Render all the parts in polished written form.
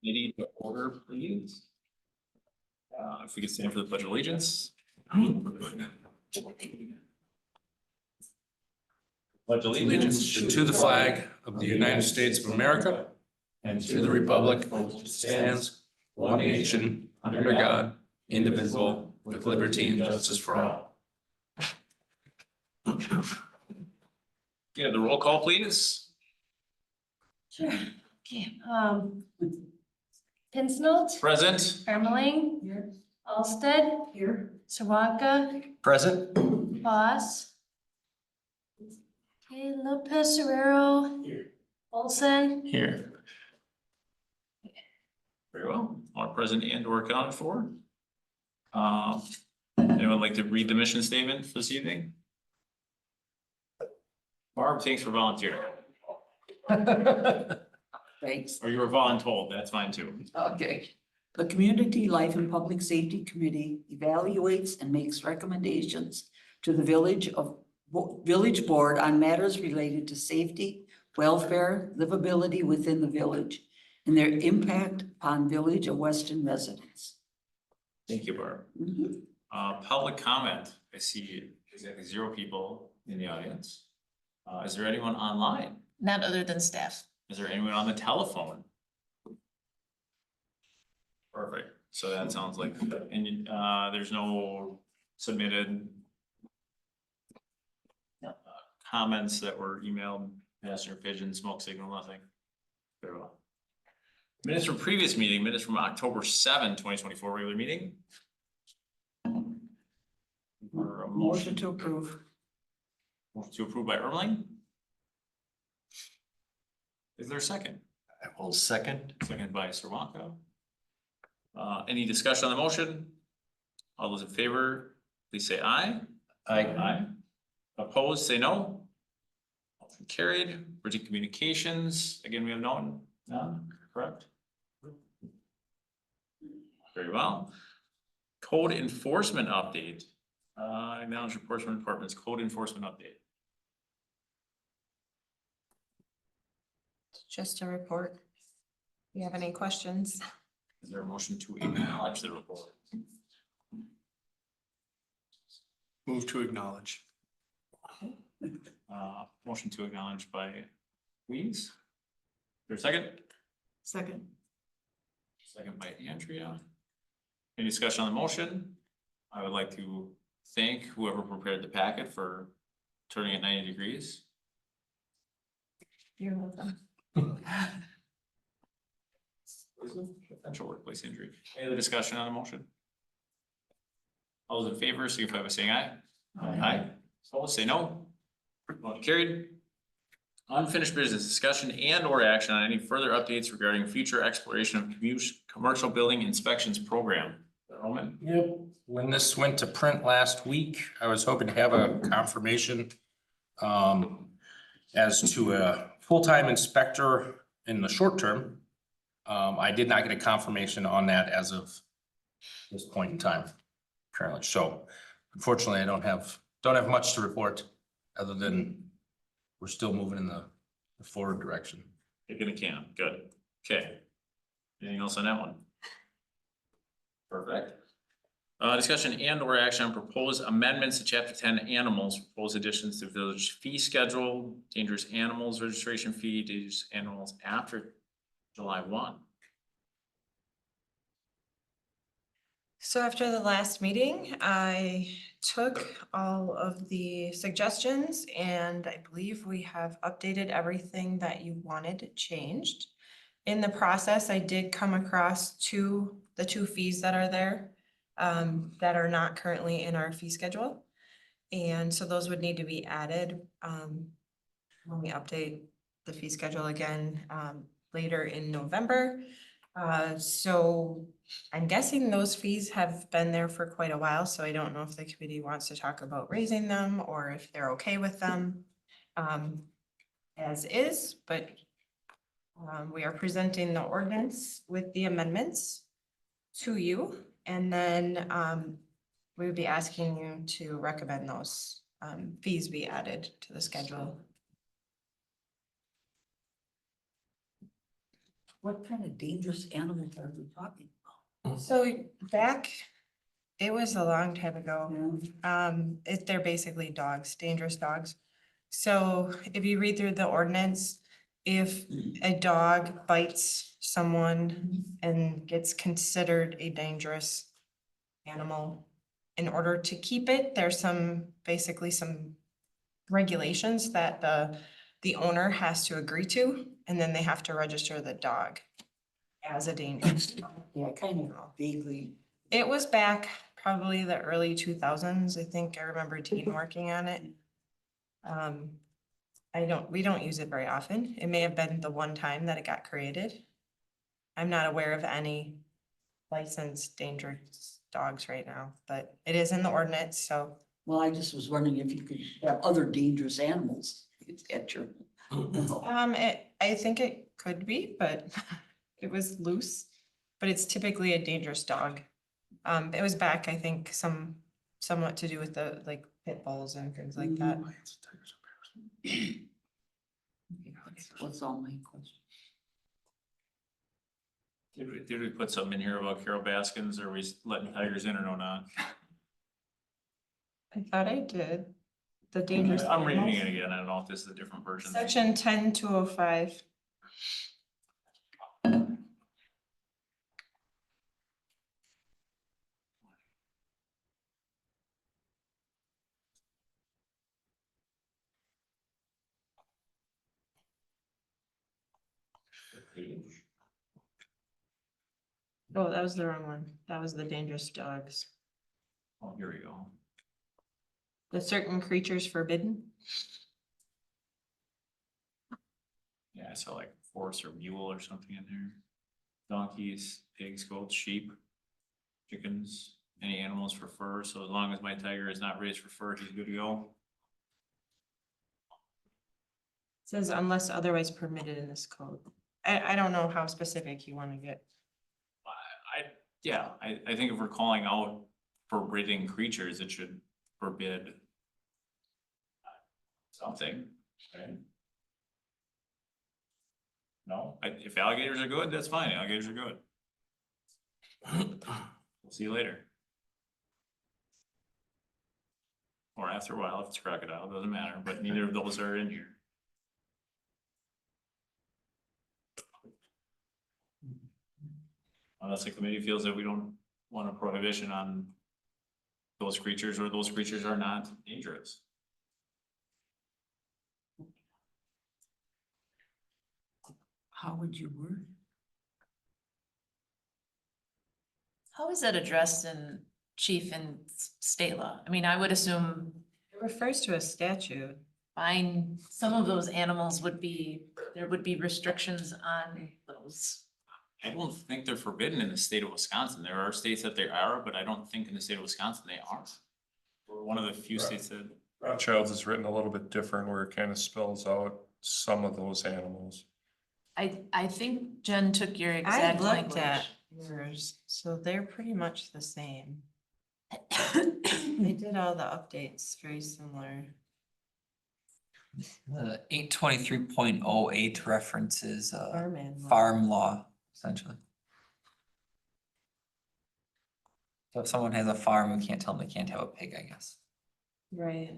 Committee to order, please. If we could stand for the Pledge of Allegiance. Pledge allegiance To the flag of the United States of America and to the republic which stands one nation under God, indivisible, with liberty and justice for all. Yeah, the roll call, please. Sure. Okay, Pinsnelt, Present. Ermeling. Here. Alsted. Here. Sawanka, Present. Boss. Okay, Lopez Serrero. Here. Olson. Here. Very well, all present and or accounted for. Anyone like to read the mission statement this evening? Barb, thanks for volunteering. Thanks. Or you were voluntold, that's fine too. Okay. The Community Life and Public Safety Committee evaluates and makes recommendations to the village board on matters related to safety, welfare, livability within the village, and their impact on Village of Weston residents. Thank you, Barb. Public comment, I see exactly 0 people in the audience. Is there anyone online? Not other than staff. Is there anyone on the telephone? Perfect, so that sounds like, and there's no submitted comments that were emailed, passenger pigeon, smoke signal, nothing. Very well. Minutes from previous meeting, minutes from October 7, 2024 regular meeting. Or a Motion to approve. Motion to approve by Ermeling. Is there a second? I will second. Second by Sawanka. Any discussion on the motion? All those in favor, please say aye. Aye. Opposed, say no. Motion carried. Bridget Communications, again, we have none, correct? Very well. Code enforcement update. Acknowledge enforcement department's code enforcement update. Just a report. If you have any questions? Is there a motion to acknowledge the report? Move to acknowledge. Motion to acknowledge by Louise. Is there a second? Second. Second by Andrea. Any discussion on the motion? I would like to thank whoever prepared the packet for turning it 90 degrees. You're welcome. Potential workplace injury. Any other discussion on the motion? All those in favor, signify by saying aye. Aye. Opposed, say no. Motion carried. Unfinished business discussion and or action on any further updates regarding future exploration of commercial building inspections program. Roman? Yep. When this went to print last week, I was hoping to have a confirmation as to a full-time inspector in the short term. I did not get a confirmation on that as of this point in time currently. So unfortunately, I don't have much to report other than we're still moving in the forward direction. Kicking a can, good. Okay. Anything else on that one? Perfect. Discussion and or action on proposed amendments to chapter 10 animals, proposed additions to village fee schedule, dangerous animals registration fee, dangerous animals after July 1. So after the last meeting, I took all of the suggestions and I believe we have updated everything that you wanted changed. In the process, I did come across the two fees that are there that are not currently in our fee schedule. And so those would need to be added when we update the fee schedule again later in November. So I'm guessing those fees have been there for quite a while, so I don't know if the committee wants to talk about raising them or if they're okay with them as is, but we are presenting the ordinance with the amendments to you, and then we would be asking you to recommend those fees be added to the schedule. What kind of dangerous animals are we talking So back, it was a long time ago. about? They're basically dogs, dangerous dogs. So if you read through the ordinance, if a dog bites someone and gets considered a dangerous animal, in order to keep it, there's basically some regulations that the owner has to agree to, and then they have to register the dog as a dangerous dog. Yeah, kind of vaguely. It was back probably the early 2000s. I think I remember Dean working on it. We don't use it very often. It may have been the one time that it got created. I'm not aware of any licensed dangerous dogs right now, but it is in the ordinance, so. Well, I just was wondering if you could have other dangerous animals at your. I think it could be, but it was loose, but it's typically a dangerous dog. It was back, I think, somewhat to do with the like pit bulls and things like that. What's all my questions? Did we put something in here about Carol Baskins? Or are we letting tigers in or no not? I thought I did. The dangerous. I'm reading animals. it again. I don't know if this is a different version. Section 10-205. Oh, that was the wrong one. That was the dangerous dogs. Oh, here we go. The certain creatures forbidden. Yeah, I saw like horse or mule or something in there. Donkeys, pigs, goats, sheep, chickens, any animals for fur. So as long as my tiger is not raised for fur, he's good to go. Says unless otherwise permitted in this code. I don't know how specific you want to get. I think if we're calling out forbidding creatures, it should forbid something, right? No, if alligators are good, that's fine. Alligators are good. We'll see you later. Or after a while, if it's crocodile, doesn't matter, but neither of those are in here. Unless the committee feels that we don't want a prohibition on those creatures, or those creatures are not dangerous. How would you word? How is that addressed in chief and state law? I mean, I would assume It refers to a statute. fine, some of those animals would be, there would be restrictions on those. I don't think they're forbidden in the state of Wisconsin. There are states that they are, but I don't think in the state of Wisconsin they are. We're one of the few states that. Rothschild's is written a little bit different where it kind of spells out some of those animals. I think Jen took your I exact looked language. at yours, so they're pretty much the same. They did all the updates very similar. The 823.08 references Farm animal. farm law, essentially. So if someone has a farm, we can't tell them they can't have a pig, I guess. Right.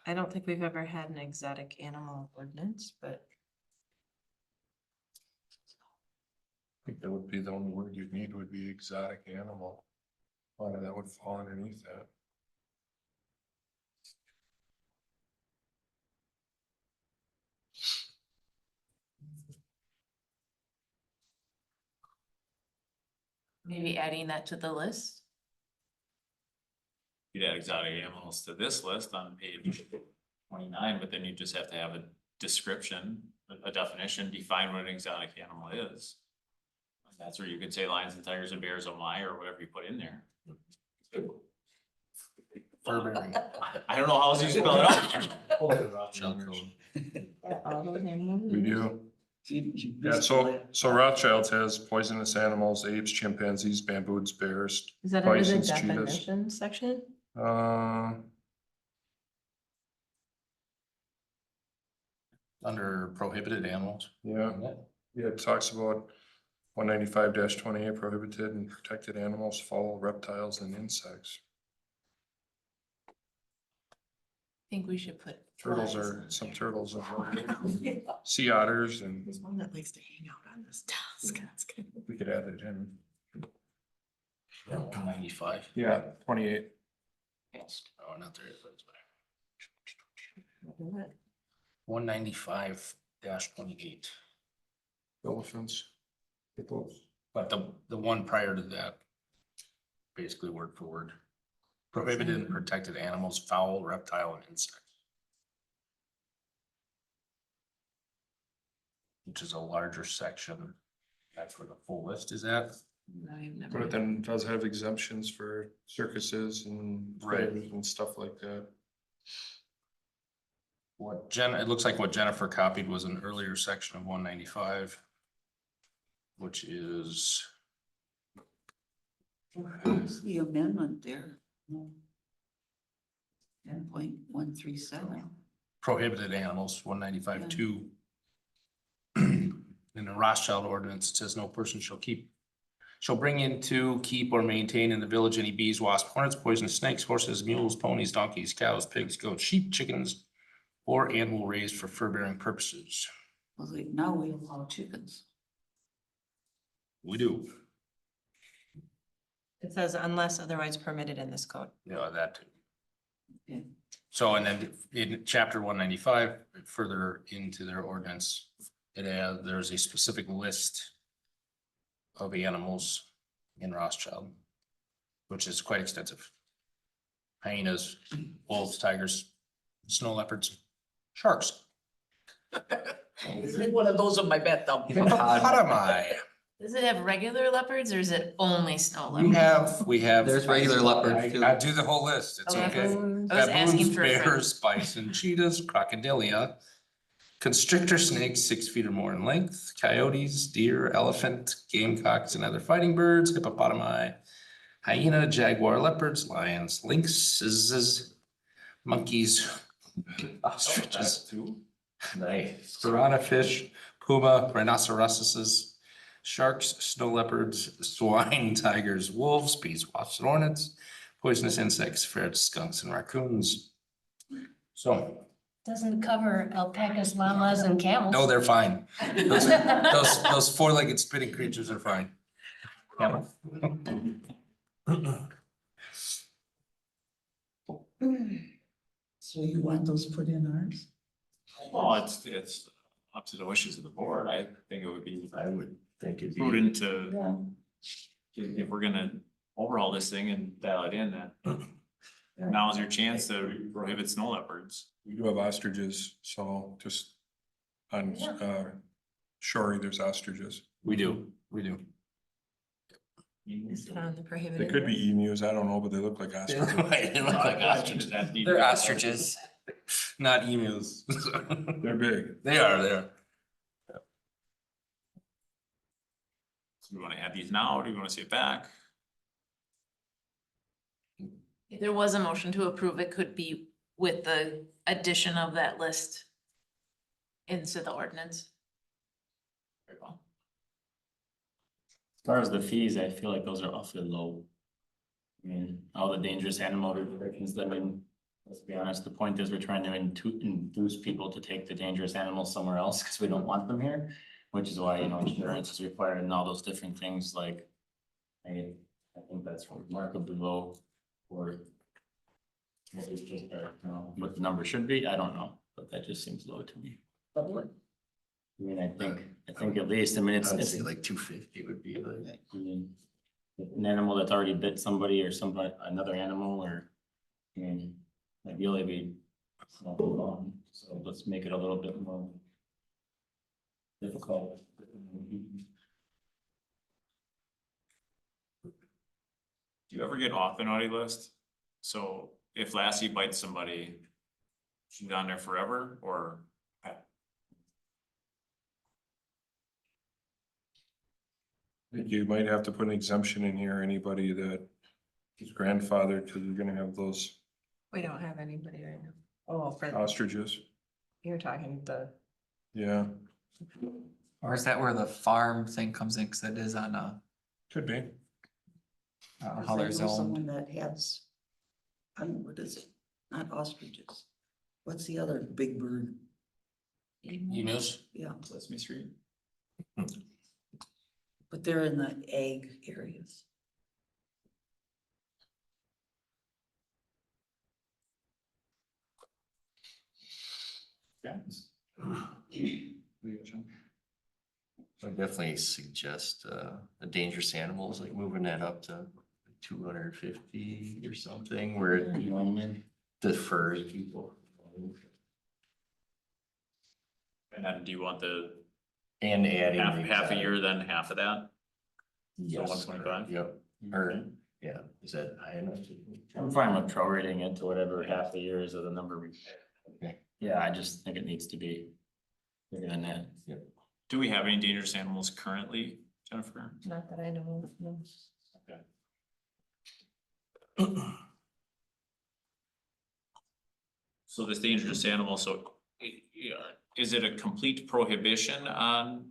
I don't think we've ever had an exotic animal ordinance, but I think that would be the only word you'd need would be exotic animal. A lot of that would fall underneath that. Maybe adding that to the list. You'd add exotic animals to this list on page 29, but then you just have to have a description, a definition, define what an exotic animal is. That's where you could say lions and tigers and bears, oh my, or whatever you put in there. Fur-bearing. I don't know how else you spell it out. all those animals. We do. Yeah, so Rothschild's has poisonous animals, apes, chimpanzees, bamboos, bears. Is that under the bisons, cheetahs. definition section? Uh, Under prohibited animals. Yeah, yeah, it talks about 195-28 prohibited and protected animals, fowl, reptiles and insects. I think we should put. Turtles flies are, in some there. turtles are, sea otters, and There's one that likes to hang out on this desk. That's good. we could add it in. 195. Yeah, 28. Oh, not there. 195-28. Elephants. Hippos. But the one prior to that, basically word for word. Prohibited and protected animals, fowl, reptile, and insect. Which is a larger section. That's where the full list is at. No, I've never- But it then does have exemptions for circuses and. Right. And stuff like that. It looks like what Jennifer copied was an earlier section of 195. Which is, Where's the amendment there? 10.137. prohibited animals, 195-2. In the Rothschild ordinance, it says no person shall bring into, keep, or maintain in the village any bees, wasps, hornets, poisonous snakes, horses, mules, ponies, donkeys, cows, pigs, goats, sheep, chickens, or animal raised for fur-bearing purposes. Well, now we allow chickens. We do, It says unless otherwise permitted in this code. that too. Okay. So, and then in chapter 195, further into their ordinance, there's a specific list of animals in Rothschild, which is quite extensive. Hyenas, wolves, tigers, snow leopards, sharks. One of those on my bathtub. Hippopotami. Does it have regular leopards or is it only snow We leopards? have. There's regular leopards, too. I do the whole list, it's Okay. okay. I was asking Baboons, for a friend. bears, bison, cheetahs, crocodilia, constrictor snakes 6 feet or more in length, coyotes, deer, elephant, gamecocks, and other fighting birds, hippopotami, hyena, jaguar, leopards, lions, lynxes, monkeys, ostriches, Nice. piranha fish, puma, rhinoceroses, sharks, snow leopards, swine, tigers, wolves, bees, wasps, and hornets, poisonous insects, ferrets, skunks, and raccoons. So, Doesn't cover alpacas, llamas, and camels. no, they're fine. Those four-legged spitting creatures are fine. So you want those put in ours? Well, it's up to the wishes of the board. I think it would be I would think it'd prudent to, Yeah. if we're gonna overhaul this thing and dial it in, then now's your chance to prohibit snow leopards. We do have ostriches, so just on shore, there's ostriches. We do. Is it on the They prohibited? could be emus, I don't know, but they look like ostriches. They look like ostriches. They're ostriches. Not emus. They're big. They are. Do we wanna add these now, or do we wanna see it back? If there was a motion to approve, it could be with the addition of that list into the ordinance. Very well. As far as the fees, I feel like those are awfully low. I mean, all the dangerous animal restrictions, I mean, let's be honest, the point is we're trying to induce people to take the dangerous animals somewhere else because we don't want them here. Which is why, you know, insurance is required and all those different things like, I think that's remarkably low for what is just, what the number should be, I don't know, but that just seems low to me. I mean, I think at least, I mean, it's like 250 would be like. I mean, an animal that's already bit somebody or somebody, another animal or, I mean, ideally we. So let's make it a little bit more difficult. Do you ever get off the naughty list? So if Lassie bites somebody, she's on there forever, or? I think you might have to put an exemption in here, anybody that is grandfathered, because you're gonna have those We don't have anybody right now. Oh, for, ostriches. you're talking the Yeah, Or is that where the farm thing comes in? Cause it is on could be. how they're I know zoned. someone that has, I don't know, what is it? Not ostriches. What's the other big bird? Emus? Yeah, Sesame Street. but they're in the egg areas. Yeah. I definitely suggest, the dangerous animals, like moving that up to 250 or something, where You know what I mean? the furry people. And then do you want the And adding. half, the half a exotic- year, then half of that? Yes, 125? Yep, or, yeah, is that high enough? I'm fine with prorating it to whatever half the years of the number we. Okay. Yeah, I just think it needs to be bigger than that. Do we have any dangerous animals currently, Jennifer? Not that I know of, no. So this dangerous animal, so yeah, is it a complete prohibition on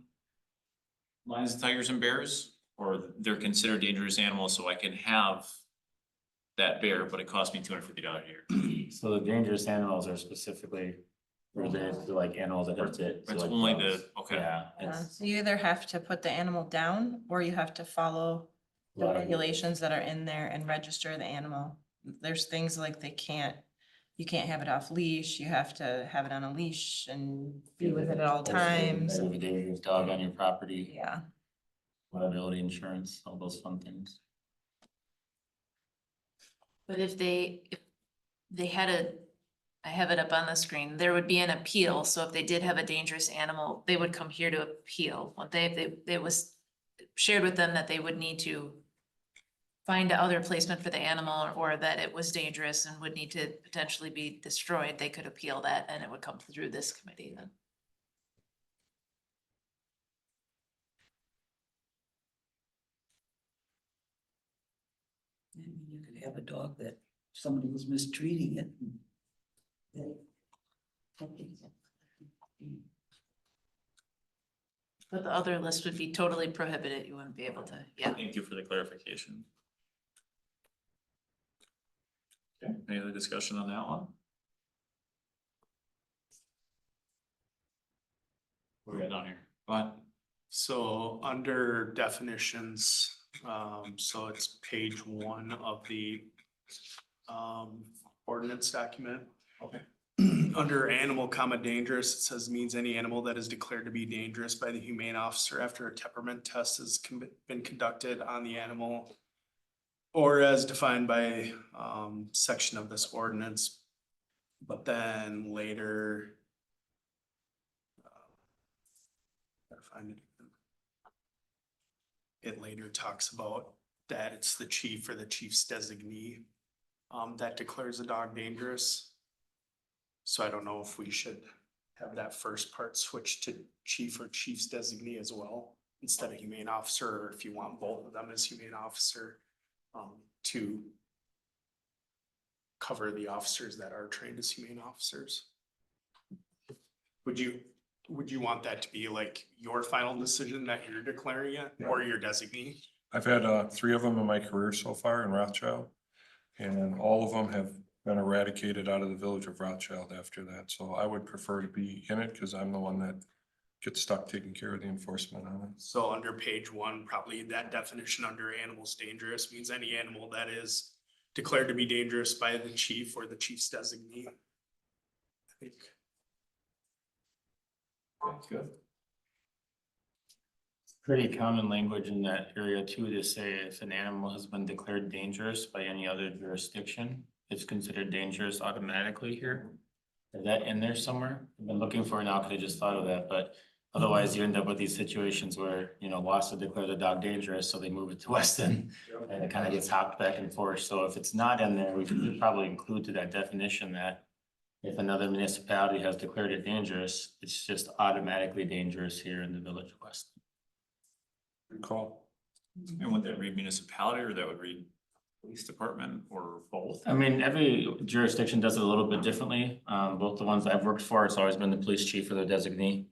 lions, tigers and bears? Or they're considered dangerous animals, so I can have that bear, but it costs me $250 a year? So the dangerous animals are specifically related to like animals that have to. It's only the, okay. Yeah. Yeah, it's- so you either have to put the animal down or you have to follow the Right. regulations that are in there and register the animal. There's things like you can't have it off leash, you have to have it on a leash and be with it at all times. You have a dangerous dog on your property, Yeah, liability insurance, all those fun things. But if they had I have it up on the screen, there would be an appeal, so if they did have a dangerous animal, they would come here to appeal. What they was shared with them that they would need to find other placement for the animal, or that it was dangerous and would need to potentially be destroyed, they could appeal that and it would come through this committee then. I mean, you could have a dog that somebody was mistreating it. But the other list would be totally prohibited, you wouldn't be able to, yeah. Thank you for the clarification. Okay, any other discussion on that one? What do we got down here? Go ahead. So under definitions, so it's page 1 of the ordinance document. Okay. Under animal, dangerous, it says means any animal that is declared to be dangerous by the humane officer after a temperament test has been conducted on the animal. Or as defined by section of this ordinance. But then later. Gotta find it. It later talks about that it's the chief or the chief's designee that declares a dog dangerous. So I don't know if we should have that first part switched to chief or chief's designee as well, instead of humane officer, or if you want both of them as humane officer, to cover the officers that are trained as humane officers. Would you want that to be like your final decision that you're declaring it, or your designee? I've had 3 of them in my career so far in Rothschild. And all of them have been eradicated out of the village of Rothschild after that. So I would prefer to be in it because I'm the one that gets stuck taking care of the enforcement on it. So under page 1, probably that definition under animals dangerous means any animal that is declared to be dangerous by the chief or the chief's designee. I think. That's good. Pretty common language in that area too, to say if an animal has been declared dangerous by any other jurisdiction, it's considered dangerous automatically here. Is that in there somewhere? I've been looking for it now, cause I just thought of that, but otherwise you end up with these situations where, Wassa declared the dog dangerous, so they move it to Weston. And it kind of gets hopped back and forth, so if it's not in there, we could probably include to that definition that if another municipality has declared it dangerous, it's just automatically dangerous here in the village of Weston. Good call. And would that read municipality or that would read police department or both? I mean, every jurisdiction does it a little bit differently. Both the ones I've worked for, it's always been the police chief or the designee.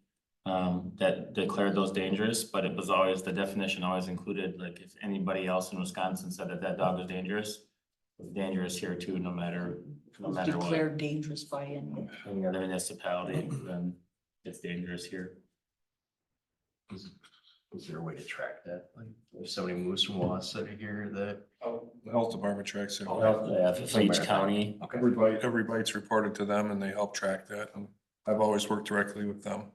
that declared those dangerous, but it was always, the definition always included, like, if anybody else in Wisconsin said that that dog was dangerous, it was dangerous here too, no matter what. Declared dangerous by Any other municipality, then it's dangerous here. Is there a way to track that? Like, if somebody moves from Wausau to here that? The health department tracks it. Yeah, for each county. Every bite's reported to them and they help track that. And I've always worked directly with them.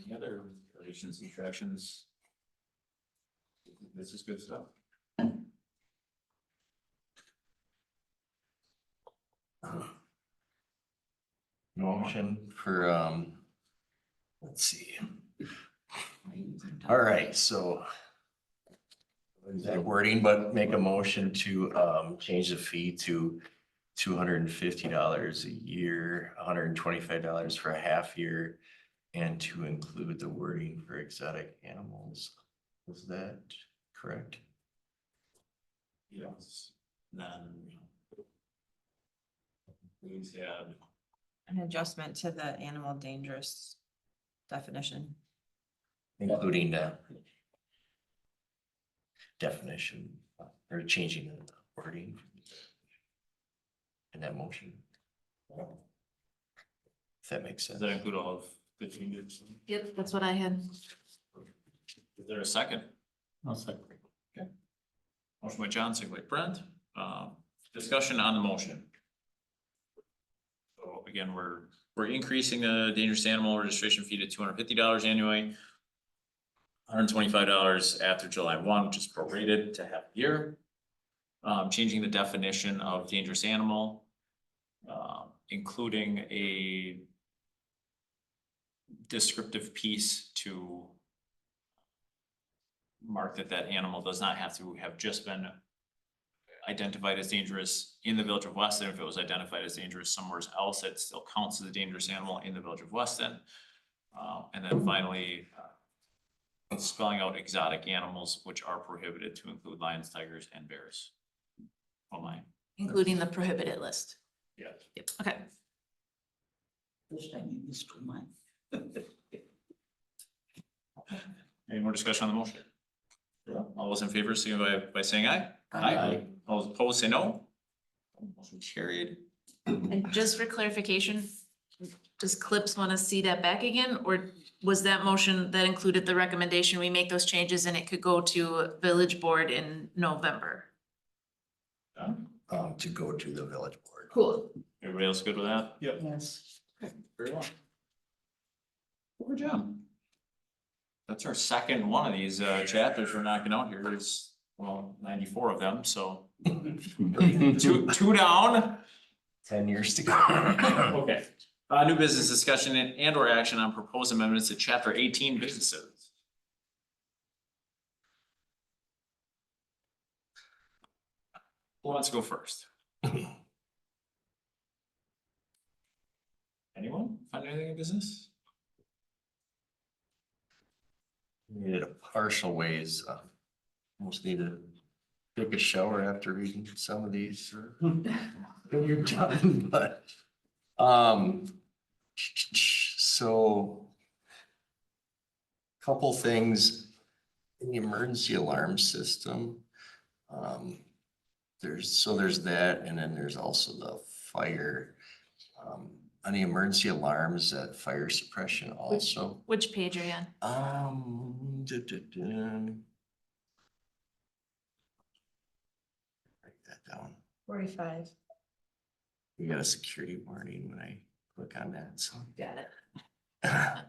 Any other relations, attractions? This is good stuff. Motion for, let's see. All right, so. That wording, but make a motion to, change the fee to $250 a year, $125 for a half year. And to include the wording for exotic animals. Was that correct? Yes. Then. Please add. An adjustment to the animal dangerous definition. Including the definition or changing the wording in that motion. If that makes sense. Does that include all of the changes? Yep, that's what I had. Is there a second? I'll second. Motion by John, second by Brent. Discussion on the motion. So again, we're increasing the dangerous animal registration fee to $250 annually. $125 after July 1, which is prorated to half a year. Changing the definition of dangerous animal, including a descriptive piece to mark that that animal does not have to have just been identified as dangerous in the village of Weston. If it was identified as dangerous somewhere else, it still counts as a dangerous animal in the village of Weston. And then finally, spelling out exotic animals which are prohibited to include lions, tigers, and bears. Oh my. Including the prohibited list. Yeah. Yep, okay. This time you used to mine. Any more discussion on the motion? All those in favor, signify by saying aye. Aye. All those opposed, say no. Motion carried. And just for clarification, does Clips want to see that back again, or was that motion that included the recommendation we make those changes and it could go to village board in November? To go to the village board. Cool. Everybody else good with that? Yep. Yes. Very well. Good job. That's our second one of these chapters we're knocking out here. There's, well, 94 of them, so two down. 10 years to go. Okay. New business discussion and or action on proposed amendments to chapter 18 businesses. Who wants to go first? Anyone find anything in business? Needed a partial ways, almost need to take a shower after reading some of these. When you're done, but, so. Couple things in the emergency alarm system. There's that, and then there's also the fire. On the emergency alarms, that fire suppression also. Which page are you on? Write that down. 45. We got a security warning when I click on that, so. Got it.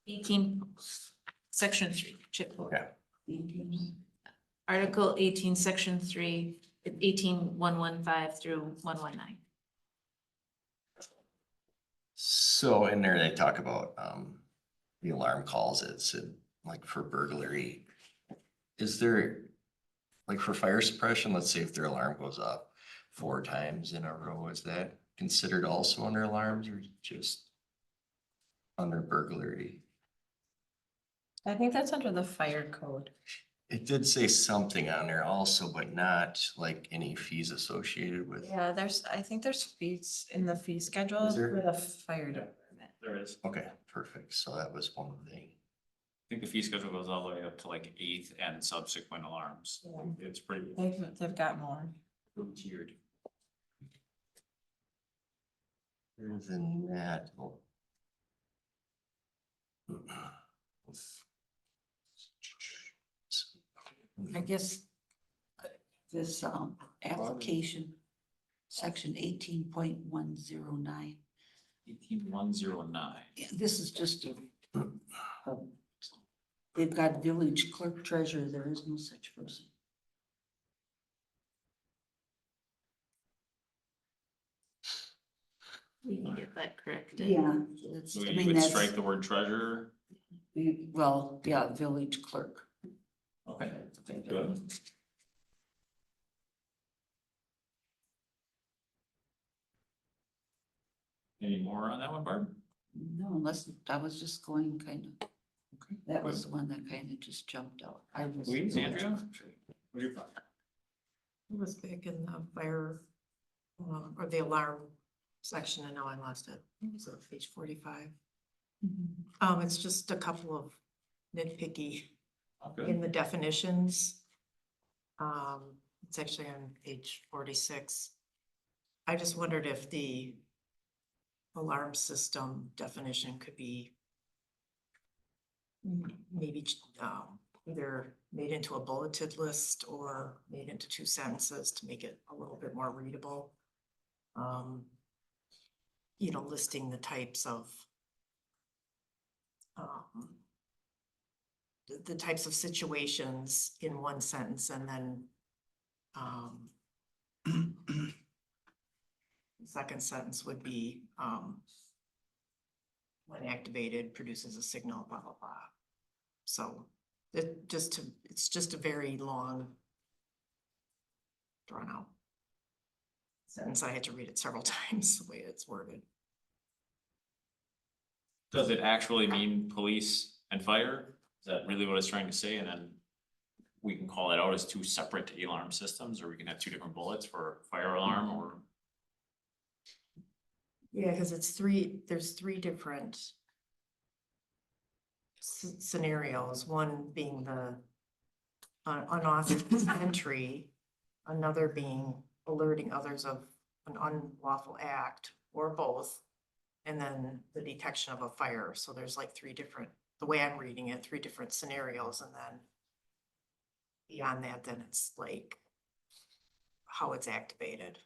18, section 3, chip. Yeah. Article 18, section 3, 18.115 through 119. So in there, they talk about, the alarm calls, it said, like for burglary. Is there, like for fire suppression, let's say if their alarm goes up 4 times in a row, is that considered also under alarms or just under burglary? I think that's under the fire code. It did say something on there also, but not like any fees associated with. Yeah, I think there's fees in the fee schedule Is there? for the fire department. There is. Okay, perfect. So that was one of the. I think the fee schedule goes all the way up to like eighth and subsequent alarms. It's pretty They've got more. tiered. Other than that. I guess this application, section 18.109. 18109. This is just they've got village clerk treasurer, there is no such person. We can get that corrected. Yeah, that's, So I you mean, would that's, strike the word treasurer. well, yeah, village clerk. Okay. Good. Any more on that one, Barb? No, unless, I was just going kind of, Okay. that was the one that kind of just jumped out. I was. Louise, Andrea? What do you thought? It was big in the fire, or the alarm section, and now I lost it. It was on page 45. It's just a couple of nitpicky Okay. in the definitions. It's actually on page 46. I just wondered if the alarm system definition could be maybe either made into a bulleted list or made into 2 sentences to make it a little bit more readable. You know, listing the types of the types of situations in one sentence, and then the second sentence would be when activated produces a signal, blah, blah, blah. So it's just a very long drawn out sentence. I had to read it several times the way it's worded. Does it actually mean police and fire? Is that really what it's trying to say? And then we can call it out as 2 separate alarm systems, or we can have 2 different bullets for fire alarm or. Yeah, because there's 3 different scenarios, one being the unauthorized entry, another being alerting others of an unlawful act, or both, and then the detection of a fire. So there's like 3 different, the way I'm reading it, 3 different scenarios, and then beyond that, then it's like how it's activated.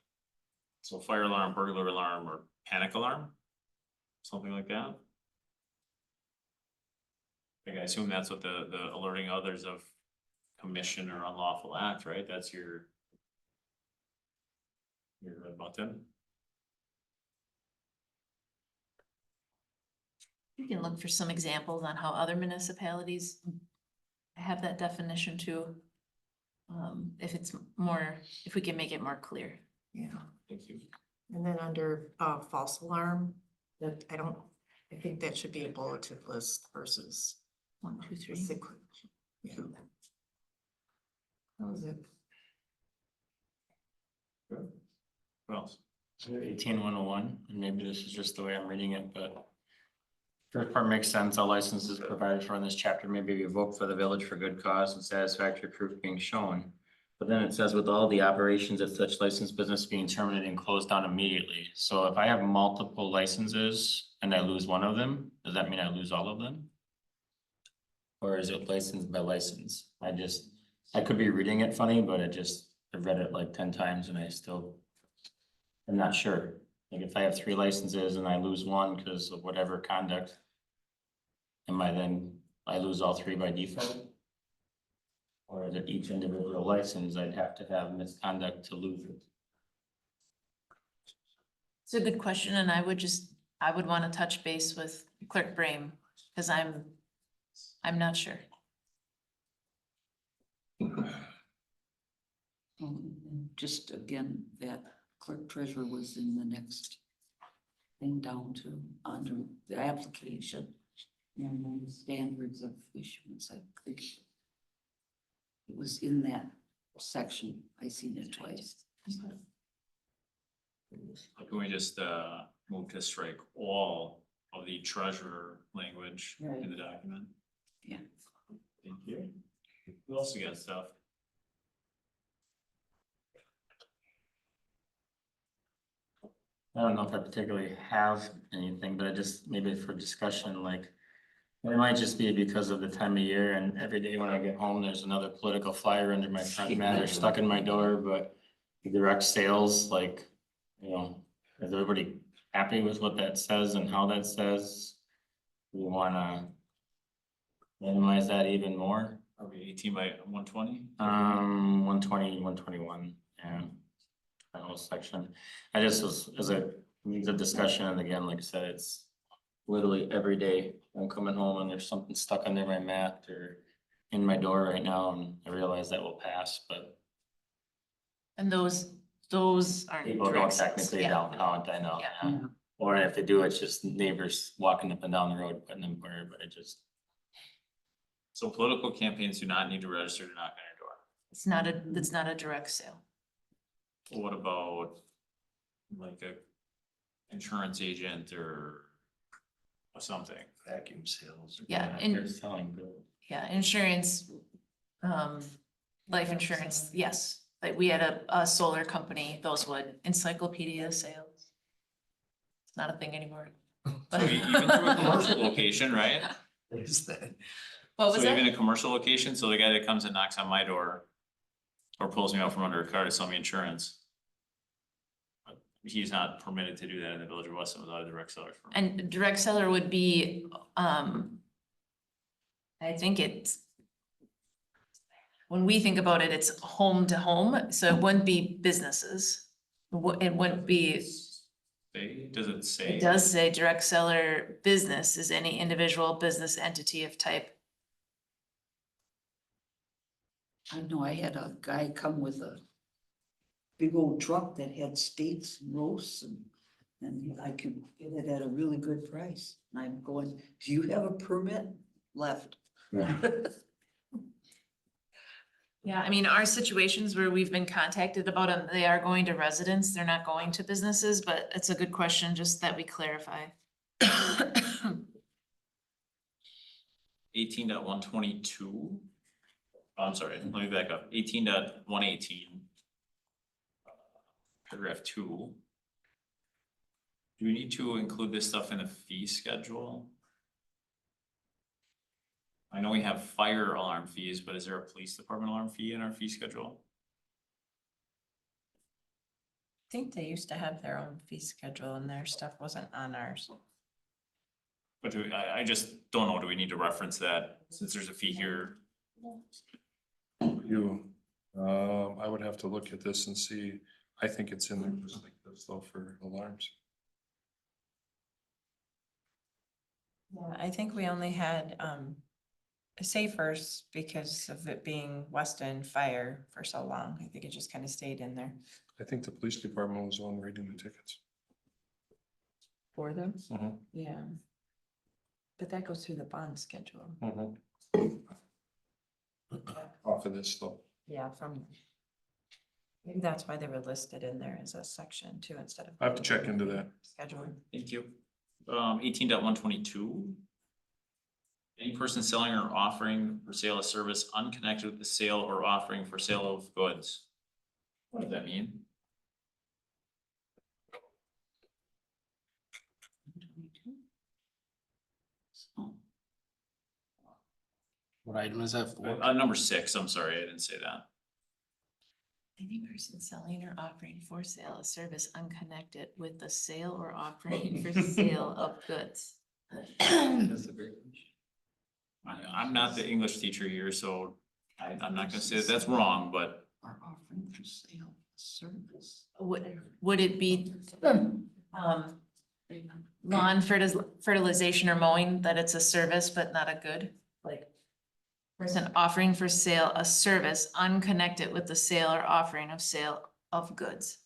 So fire alarm, burglar alarm, or panic alarm? Something like that? Like, I assume that's what the alerting others of commission or unlawful act, right? That's your button. You can look for some examples on how other municipalities have that definition too. If it's more, if we can make it more clear. Yeah. Thank you. And then under false alarm, that I think that should be a bulleted list versus 1, 2, 3. sequence. Yeah. That was it. Good. What else? 18101, and maybe this is just the way I'm reading it, but first part makes sense. All licenses provided for in this chapter may be revoked for the village for good cause and satisfactory proof being shown. But then it says with all the operations of such licensed business being terminated and closed down immediately. So if I have multiple licenses and I lose one of them, does that mean I lose all of them? Or is it license by license? I could be reading it funny, but I've read it like 10 times and I'm not sure. Like if I have 3 licenses and I lose one because of whatever conduct, I lose all 3 by default? Or is it each individual license I'd have to have misconduct to lose it? It's a good question, and I would want to touch base with Clerk Brame, because I'm not sure. And just again, that clerk treasurer was in the next thing down to under the application and then the standards of issuance, I think. It was in that section. I seen it twice. Can we just move to strike all of the treasurer language in the document? Yeah. Thank you. Who else got stuff? I don't know if I particularly have anything, but I just, maybe for discussion, like. It might just be because of the time of year and every day when I get home, there's another political flyer under my front mat or stuck in my door, but. The direct sales, like, you know, is everybody happy with what that says and how that says? We wanna. Minimize that even more, Are we 18 by 120? 120, 121, yeah. That whole section, I just was, as a, needs a discussion, and again, like I said, it's literally every day, I'm coming home and there's something stuck under my mat or in my door right now, and I realize that will pass, but And those aren't. people don't direct sales, technically yeah. don't count, I know, Yeah. yeah. Or if they do, it's just neighbors walking up and down the road putting them where, but it just, So political campaigns do not need to register to knock on your door. It's not a direct sale. What about like a insurance agent or something? Vacuum sales. Yeah, they're selling good. yeah, insurance, life insurance, yes. Like we had a solar company, those would, encyclopedia sales. It's not a thing anymore. So even through a commercial location, right? Is that? What was So even that? a commercial location, so the guy that comes and knocks on my door or pulls me out from under a car to sell me insurance. He's not permitted to do that in the village of Weston without a direct seller's permit. And direct seller would be, I think it's. When we think about it, it's home to home, so it wouldn't be businesses. It wouldn't be, Does it say? it does say direct seller business is any individual business entity of type. I know I had a guy come with a big old truck that had steaks and roasts and I could get it at a really good price. And I'm going, do you have a permit left? Yeah, I mean, our situations where we've been contacted about them, they are going to residents, they're not going to businesses, but it's a good question, just that we clarify. 18.122. I'm sorry, let me back up. 18.118. Paragraph 2. Do we need to include this stuff in the fee schedule? I know we have fire alarm fees, but is there a police department alarm fee in our fee schedule? I think they used to have their own fee schedule and their stuff wasn't on ours. But I just don't know, do we need to reference that since there's a fee here? I would have to look at this and see, I think it's in there just like this though for alarms. Yeah, I think we only had, Safers because of it being Weston Fire for so long. I think it just kind of stayed in there I think the police department was the one reading the tickets. for them. Mhm. Yeah. But that goes through the bond schedule. Off of this though. Yeah, from. Maybe that's why they were listed in there as a section too, instead of. I have to check into that. Scheduling. Thank you. 18.122. Any person selling or offering for sale a service unconnected with the sale or offering for sale of goods. What does that mean? What item is that for? Number 6, I'm sorry, I didn't say that. Any person selling or offering for sale a service unconnected with the sale or offering for sale of goods. I'm not the English teacher here, so I'm not gonna say that that's wrong, but Are offering for sale service. Would it be, lawn fertilization or mowing, that it's a service but not a good? Like person offering for sale a service unconnected with the sale or offering of sale of goods.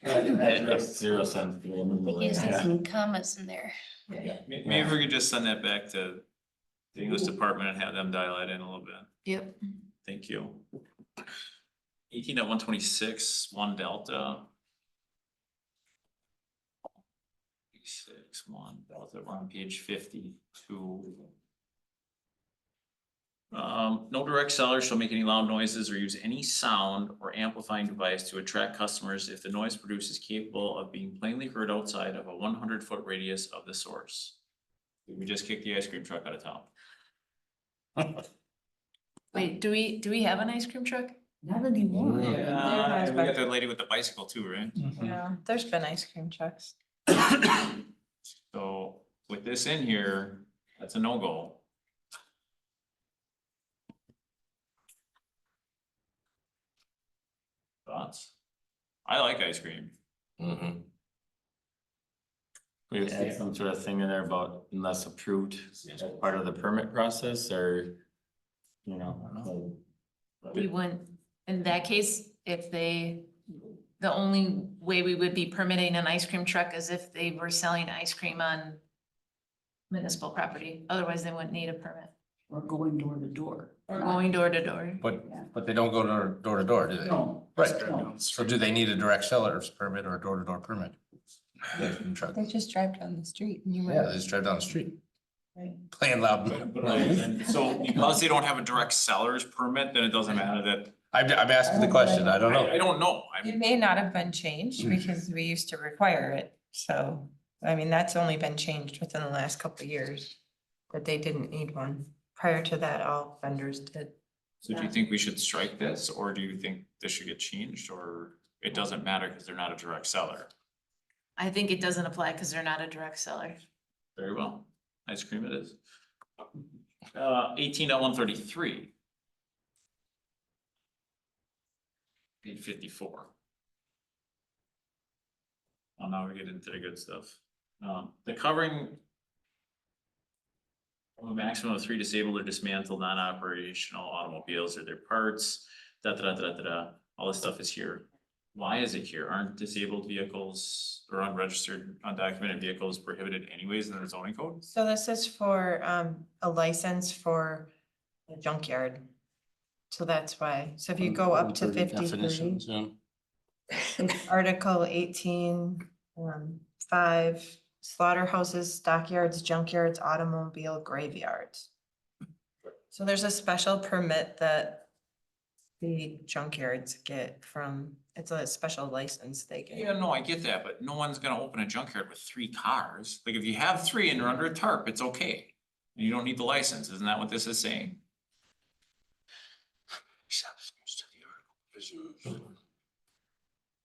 That makes 0 sense to me. Using some commas in there. maybe if we could just send that back to the English department and have them dial that in a little bit. Yep. Thank you. 18.126, one delta. 1 delta, we're on page 52. No direct seller shall make any loud noises or use any sound or amplifying device to attract customers if the noise produced is capable of being plainly heard outside of a 100-foot radius of the source. Did we just kick the ice cream truck out of town? Wait, do we have an ice cream truck? Not anymore. Yeah, has we been. got the lady with the bicycle too, right? Yeah, there's been ice cream trucks. So with this in here, that's a no-go. Thoughts? I like ice cream. Mhm. We add some sort of thing in there about unless approved as part of the permit process or, you know. We wouldn't, in that case, if they, the only way we would be permitting an ice cream truck is if they were selling ice cream on municipal property, otherwise they wouldn't need a permit. Or going door to door. Or going door to door. But they don't go door to door, do they? No. Right. No. So do they need a direct seller's permit or a door to door permit? Ice cream truck. They just drive down the street and you. Yeah, they just drive down the street. Right. Playing loud. And so because they don't have a direct seller's permit, then it doesn't matter that, I'm asking the question, I don't I know. don't know. It may not have been changed because we used to require it, so, I mean, that's only been changed within the last couple of years. That they didn't need one. Prior to that, all vendors did. So do you think we should strike this, or do you think this should get changed, or it doesn't matter because they're not a direct seller? I think it doesn't apply because they're not a direct seller. Very well. Ice cream it is. 18.133. Page 54. Well, now we get into the good stuff. The covering of a maximum of 3 disabled or dismantled non-operational automobiles or their parts, all this stuff is here. Why is it here? Aren't disabled vehicles or unregistered, undocumented vehicles prohibited anyways in the zoning code? So this is for a license for a junkyard. So that's why. So if you go up to 53, Definitions, yeah. Article 18, 5, slaughterhouses, stockyards, junkyards, automobile graveyards. So there's a special permit that the junkyards get from, it's a special license they get. Yeah, no, I get that, but no one's gonna open a junkyard with 3 cars. Like if you have 3 and they're under a tarp, it's okay. And you don't need the license. Isn't that what this is saying?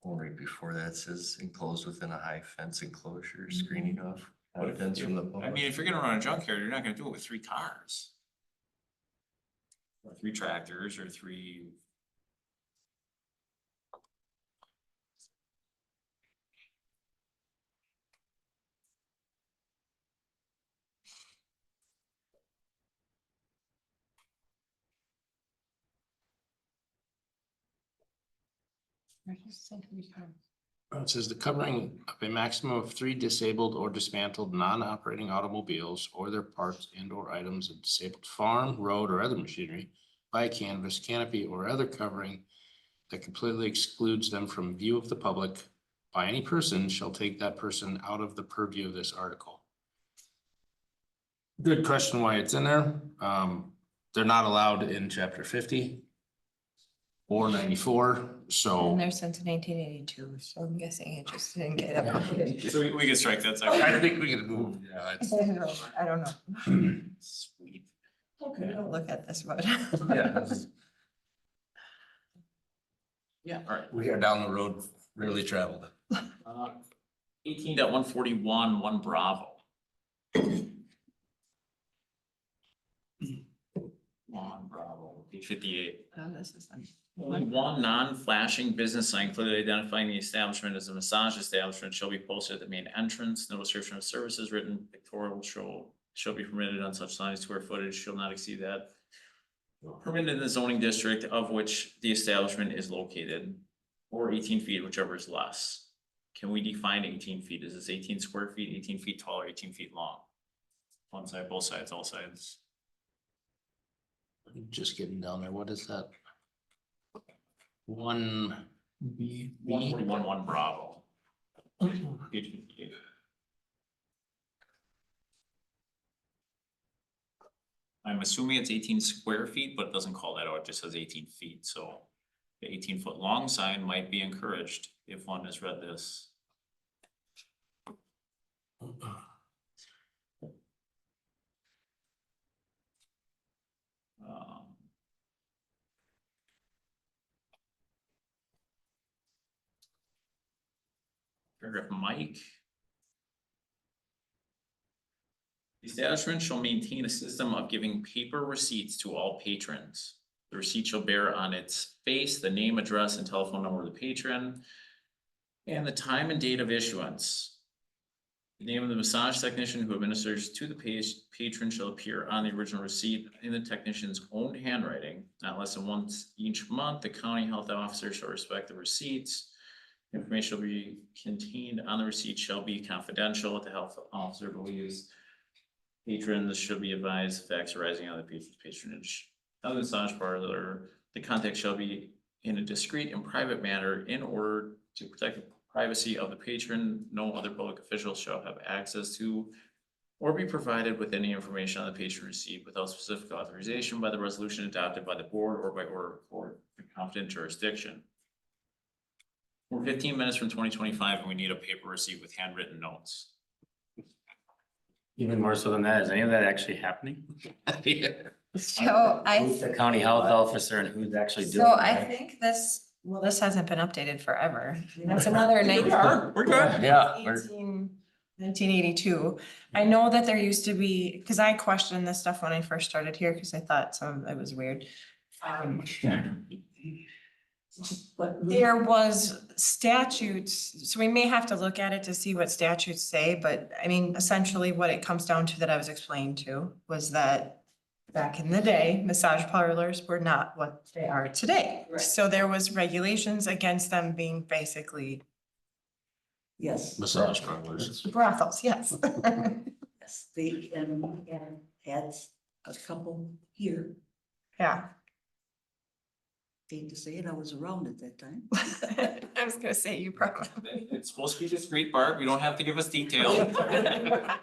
Well, right before that says enclosed within a high fence enclosure, screening off contents from the I public. mean, if you're gonna run a junkyard, you're not gonna do it with 3 cars. Or 3 tractors or 3. It says the covering of a maximum of 3 disabled or dismantled non-operating automobiles or their parts and or items of disabled farm, road, or other machinery by a canvas, canopy, or other covering that completely excludes them from view of the public by any person shall take that person out of the purview of this article. Good question why it's in there. They're not allowed in chapter 50 or 94, so. And they're since 1982, so I'm guessing it just didn't get updated. So we can strike that section. I think we can move, yeah, it's. I don't know. Sweet. Okay, don't look at this one. Yeah. Yeah, all right. We are down the road really traveled. 18.141, 1 Bravo. 1 Bravo, page 58. Oh, this is. Only one non-flashing business sign clearly identifying the establishment as a massage establishment shall be posted at the main entrance. No description of services written pictorial shall be permitted on such signs. Square footage shall not exceed that permitted in the zoning district of which the establishment is located, or 18 feet, whichever is less. Can we define 18 feet? Is this 18 square feet, 18 feet tall, or 18 feet long? One side, both sides, all sides? Just getting down there, what is that? One B. 141 Bravo. Page 58. I'm assuming it's 18 square feet, but it doesn't call that out, it just says 18 feet, so. The 18-foot long sign might be encouraged if one has read this. Paragraph Mike. The establishment shall maintain a system of giving paper receipts to all patrons. The receipt shall bear on its face the name, address, and telephone number of the patron, and the time and date of issuance. The name of the massage technician who administers to the patron shall appear on the original receipt in the technician's own handwriting. Not less than once each month, the county health officer shall respect the receipts. Information shall be contained on the receipt shall be confidential. If the health officer believes patrons should be advised of facts arising out of the patron's patronage of the massage parlor. The contact shall be in a discreet and private manner in order to protect the privacy of the patron. No other public official shall have access to or be provided with any information on the patron receipt without specific authorization by the resolution adopted by the board or by order of court in competent jurisdiction. We're 15 minutes from 2025 and we need a paper receipt with handwritten notes. Even more so than that, is any of that actually happening? So Who's the county health officer and who's actually doing So it? I think this, well, this hasn't been updated forever. That's another 1982. I know that there used to be, because I questioned this stuff when I first started here, because I thought some of it was weird. But There was statutes, so we may have to look at it to see what statutes say, but I mean, essentially what it comes down to that I was explained to was that back in the day, massage parlors were not what they are today. Right. So there was regulations against them being basically yes, Massage parlors. brothels, yes. yes, they, and had a couple here. Yeah. Hate to say it, I was around at that time. I was gonna say you probably. It's supposed to be discreet, Barb. You don't have to give us details. We're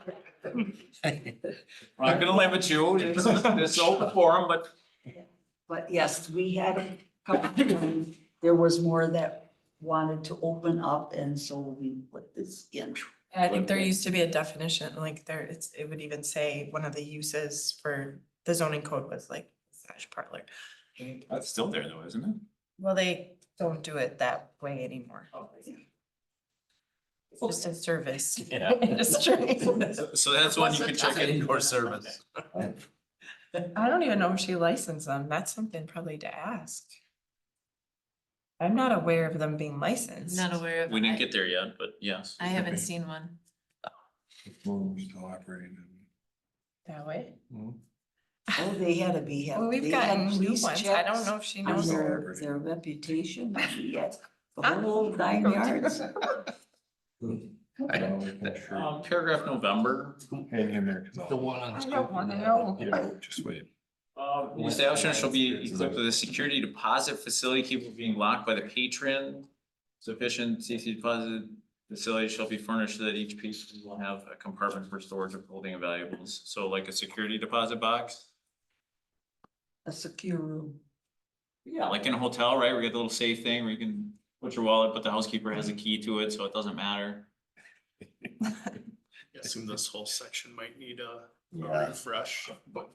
not gonna limit you. It's open forum, but But yes, we had a couple, there was more that wanted to open up, and so we put this in. And I think there used to be a definition, like it would even say one of the uses for the zoning code was like massage parlor. that's still there though, isn't it? Well, they don't do it that way anymore. It's just a service Yeah. industry. So that's one you can check in. Indoor service. I don't even know if she licensed them. That's something probably to ask. I'm not aware of them being licensed. Not aware of. We didn't get there yet, but yes. I haven't seen one. We're still operating. That way. Oh, they had to be. Well, we've they had gotten new police ones. I don't checks know if she on knows. their reputation, yes, the whole 9 yards. Paragraph November. Hang in there. 'cause I'll- The one on the I screen. don't wanna know. Yeah, just wait. The establishment shall be equipped with a security deposit facility capable of being locked by the patron. Sufficient safety deposit facility shall be furnished so that each patron will have a compartment for storage of holding of valuables. So like a security deposit box. A secure room. Yeah, like in a hotel, right? We got the little safe thing where you can put your wallet, but the housekeeper has a key to it, so it doesn't matter. Guessing this whole section might need a Yeah. refresh, but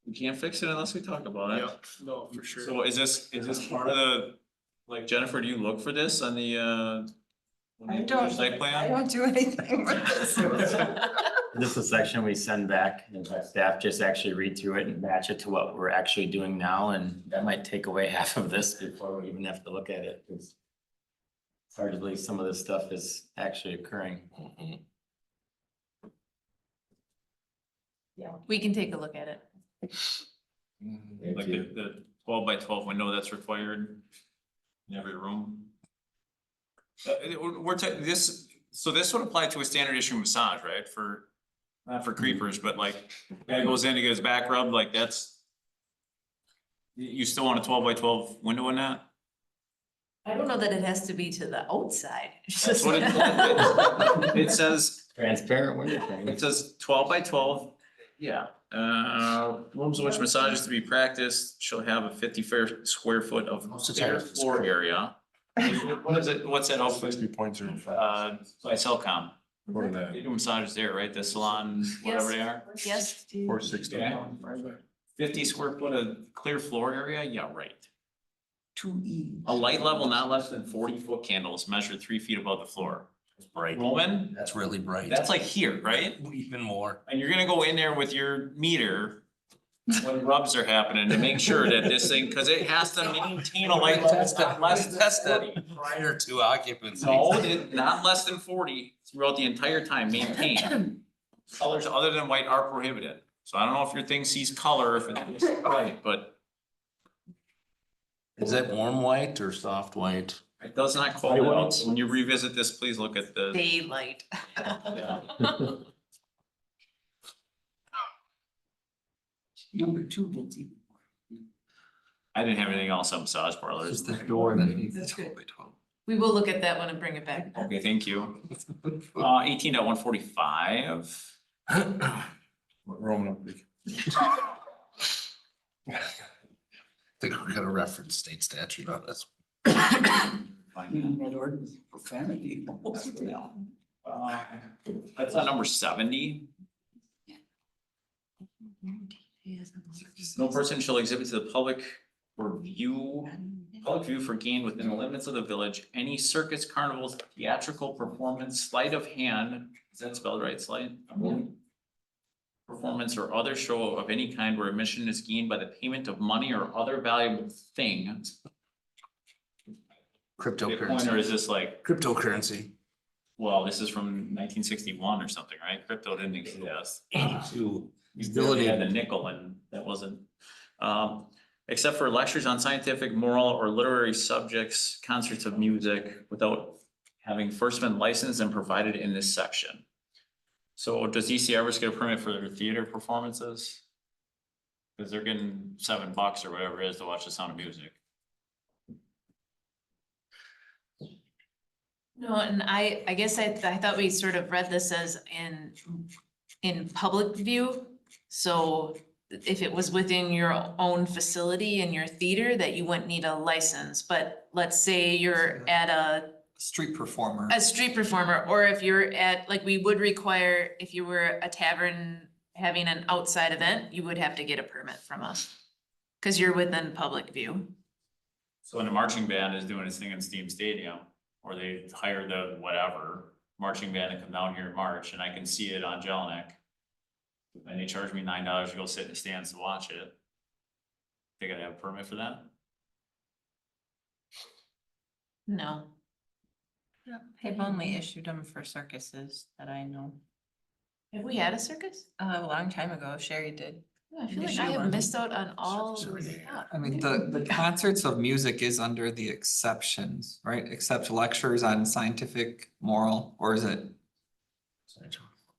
We can't fix it unless we talk about it. yeah, no, for sure. So is this part of the, like Jennifer, do you look for this on the I don't, site I plan? don't do anything with this. This is a section we send back and have staff just actually read through it and match it to what we're actually doing now, and that might take away half of this before we even have to look at it, because it's hard to believe some of this stuff is actually occurring. We can take a look at it. Like the 12 by 12 window that's required in every room. So this would apply to a standard issue massage, right? For, not for creepers, but like, guy goes in to get his back rubbed, like that's You still want a 12 by 12 window in that? I don't know that it has to be to the outside. That's what it says. Transparent window frame. It says 12 by 12. Yeah, rooms in which massages to be practiced shall have a 50 square foot of bare floor area. What is it, what's that outfit, 60.05. by Cellcom? Go to that. They do massages there, right, the salon, whatever they are? Yes, 460. Yeah. 50 square foot of clear floor area, yeah, right. 2E. A light level not less than 40-foot candles measured 3 feet above the floor. Bright. Roman, That's really bright. that's like here, right? Even more. And you're gonna go in there with your meter when rubs are happening to make sure that this thing, cause it has to maintain a light level, it's not less tested. Prior to occupancy. No, not less than 40 throughout the entire time, maintained. Colors other than white are prohibited. So I don't know if your thing sees color, if it's right, but Is that warm white or soft white? it does not call it out. When you revisit this, please look at the. daylight. Yeah. Number 2 gets even. I didn't have anything else on massage parlors. Just the door that needs. That's good. We will look at that one and bring it back. Okay, thank you. 18.145. Roman up. I think we're gonna reference state statute on this. Even that ordinance, profanity. That's on number 70. No person shall exhibit to the public for public view for gain within the limits of the village, any circus, carnivals, theatrical performance, sleight of hand, is that spelled right, sleight? Performance or other show of any kind where admission is gained by the payment of money or other valuable thing. Bitcoin, or Cryptocurrency. is this like, Cryptocurrency. well, this is from 1961 or something, right? Crypto didn't exist. 82. You barely had the nickel and that wasn't, except for lectures on scientific, moral, or literary subjects, concerts of music, without having first been licensed and provided in this section. So does DC Everest get a permit for their theater performances? Cause they're getting $7 or whatever it is to watch The Sound of Music. No, and I guess I thought we sort of read this as in public view. So if it was within your own facility in your theater, that you wouldn't need a license, but let's say you're at a Street performer. street performer, or if you're at, like, we would require, if you were a tavern having an outside event, you would have to get a permit from us. Cause you're within public view. So when the marching band is doing its thing in Steam Stadium, or they hire the whatever marching band to come down here and march, and I can see it on Jelinek. And they charge me $9 to go sit in the stands to watch it. They gotta have a permit for that? No. They've only issued them for circuses that I know. Have we had a circus? A long time ago, Sherry did. I feel like I have missed out on all. I mean, the concerts of music is under the exceptions, right? Except lectures on scientific, moral, or is it,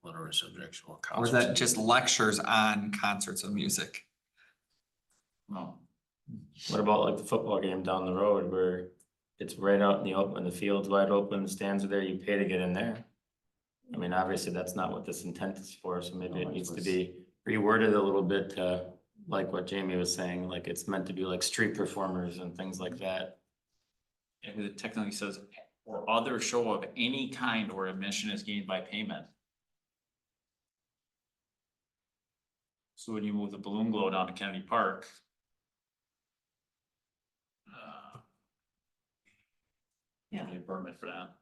Literary subjects or or is that just lectures on concerts of music? No. What about like the football game down the road where it's right out in the open, the field's wide open, the stands are there, you pay to get in there? I mean, obviously, that's not what this intent is for, so maybe it needs to be reworded a little bit to, like what Jamie was saying, like it's meant to be like street performers and things like that. And it technically says, or other show of any kind where admission is gained by payment. So when you move the balloon glow down to Kennedy Park. Yeah, need a permit for that.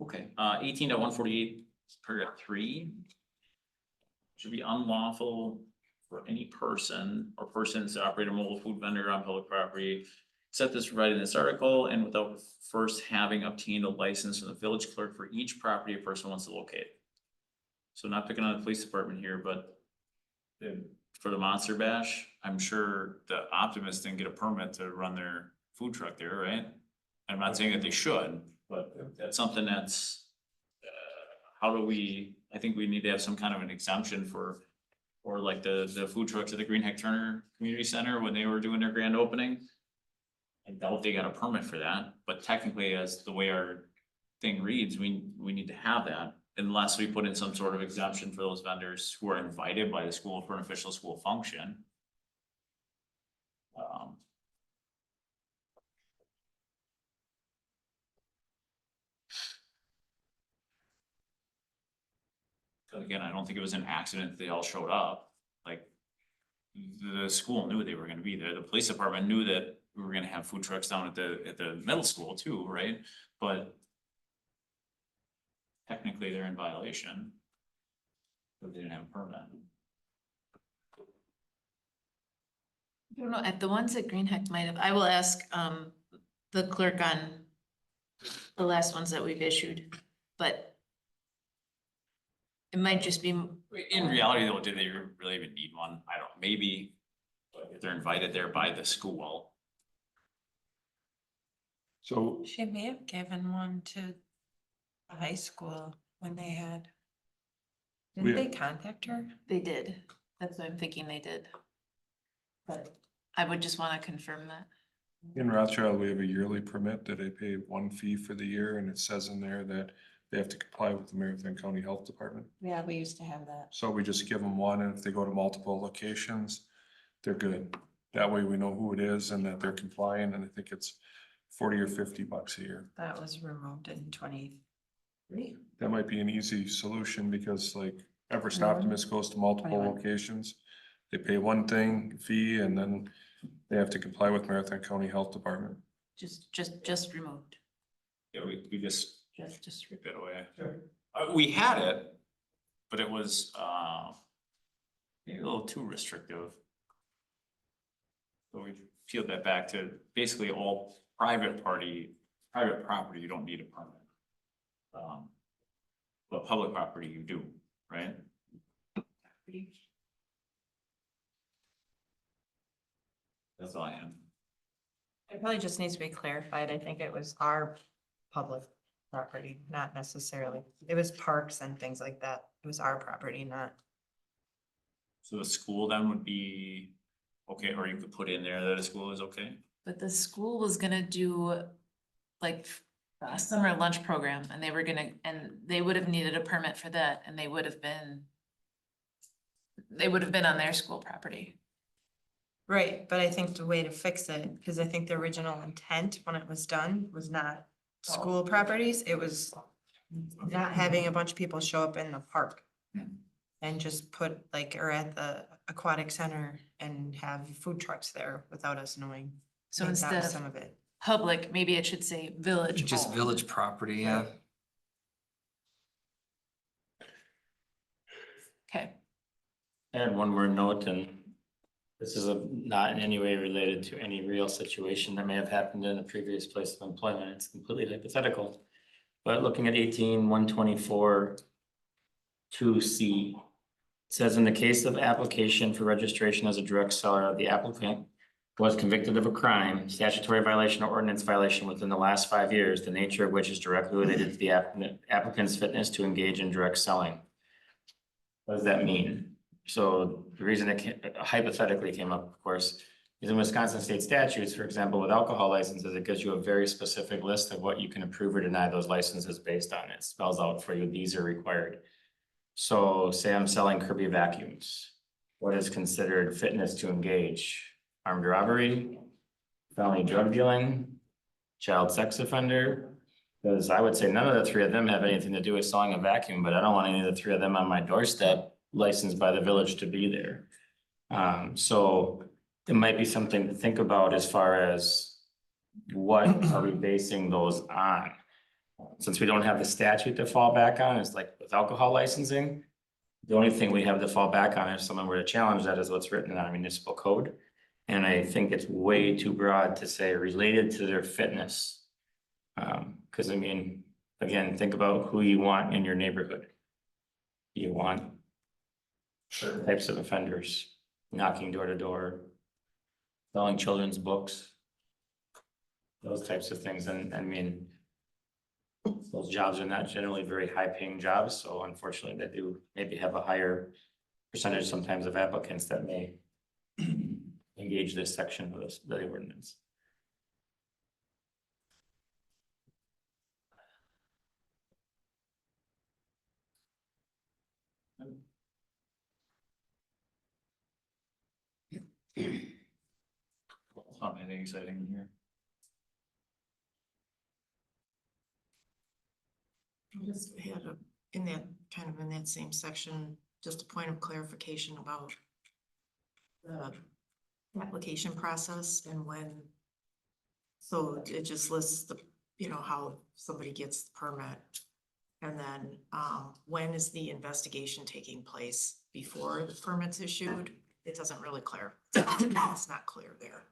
Okay, 18.148, paragraph 3. Should be unlawful for any person or persons to operate a mobile food vendor on public property. Except as provided in this article and without first having obtained a license from the village clerk for each property a person wants to locate. So not picking on the police department here, but for the Monster Bash, I'm sure the Optimist didn't get a permit to run their food truck there, right? I'm not saying that they should, but that's something that's, how do we, I think we need to have some kind of an exemption for Or like the food trucks at the Green Heck Turner Community Center when they were doing their grand opening. I doubt they got a permit for that, but technically as the way our thing reads, we need to have that. Unless we put in some sort of exemption for those vendors who are invited by the school for an official school function. So again, I don't think it was an accident they all showed up, like. The school knew they were gonna be there, the police department knew that we were gonna have food trucks down at the middle school too, right? But. Technically, they're in violation. But they didn't have a permit. I don't know, at the ones that Green Heck might have, I will ask the clerk on the last ones that we've issued, but it might just be, In reality though, do they really even need one? I don't, maybe. But if they're invited there by the school, So She may have given one to the high school when they had. We- Didn't they contact her? they did, that's what I'm thinking they did. But I would just wanna confirm that. in Rothschild, we have a yearly permit that they pay one fee for the year, and it says in there that they have to comply with the Marathon County Health Department. Yeah, we used to have that. So we just give them one, and if they go to multiple locations, they're good. That way we know who it is and that they're complying, and I think it's $40 or $50 a year. That was removed in 23. That might be an easy solution, because like Everest Optimist goes to multiple 21. locations. They pay one thing fee, and then they have to comply with Marathon County Health Department. Just removed, yeah, we just just. strip it away. We had it, but it was maybe a little too restrictive. So we peeled that back to basically all private property, you don't need a permit. But public property you do, right? That's all I am. It probably just needs to be clarified. I think it was our public property, not necessarily. It was parks and things like that. It was our property, not. So the school then would be okay, or you could put in there that a school is okay? But the school was gonna do like a summer lunch program and they were gonna, and they would have needed a permit for that and they would have been on their school property. Right, but I think the way to fix it, because I think the original intent when it was done was not school properties, it was not having a bunch of people show up in the park. And just put like, or at the aquatic center and have food trucks there without us knowing. So I think that instead was of some of it. public, maybe it should say village. Just owned. village property, yeah. Okay, I had one more note, and this is not in any way related to any real situation that may have happened in a previous place of employment. It's completely hypothetical. But looking at 18-124 2C, it says in the case of application for registration as a direct seller, the applicant was convicted of a crime, statutory violation or ordinance violation within the last 5 years, the nature of which is directly related to the applicant's fitness to engage in direct selling. What does that mean? So the reason it hypothetically came up, of course, is in Wisconsin state statutes, for example, with alcohol licenses, it gives you a very specific list of what you can approve or deny those licenses based on. It spells out for you, these are required. So say I'm selling Kirby vacuums. What is considered fitness to engage? Armed robbery, felony drug dealing, child sex offender? Because I would say none of the three of them have anything to do with selling a vacuum, but I don't want any of the three of them on my doorstep licensed by the village to be there. So it might be something to think about as far as what are we basing those on? Since we don't have the statute to fall back on, it's like with alcohol licensing. The only thing we have to fall back on if someone were to challenge that is what's written in our municipal code. And I think it's way too broad to say related to their fitness. Cause I mean, again, think about who you want in your neighborhood. You want certain types of offenders, knocking door to door, selling children's books. Those types of things, and I mean, those jobs are not generally very high paying jobs, so unfortunately they do maybe have a higher percentage sometimes of applicants that may engage this section of this, the ordinance. Not anything exciting in here. I just had a, in that, kind of in that same section, just a point of clarification about the application process and when. So it just lists the, you know, how somebody gets the permit. And then, when is the investigation taking place before the permit's issued? It doesn't really clear. It's not clear there.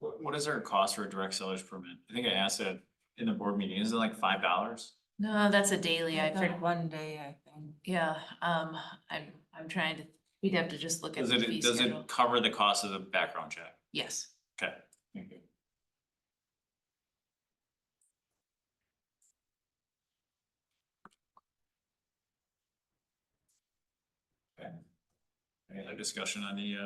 What is our cost for a direct seller's permit? I think I asked that in the board meeting. Is it like $5? No, that's a daily, I forget. One day, I think. Yeah, I'm trying to, we'd have to just look at Does the fee it, does schedule. it cover the cost of the background check? Yes. Okay, thank you. Okay. Any other discussion on the,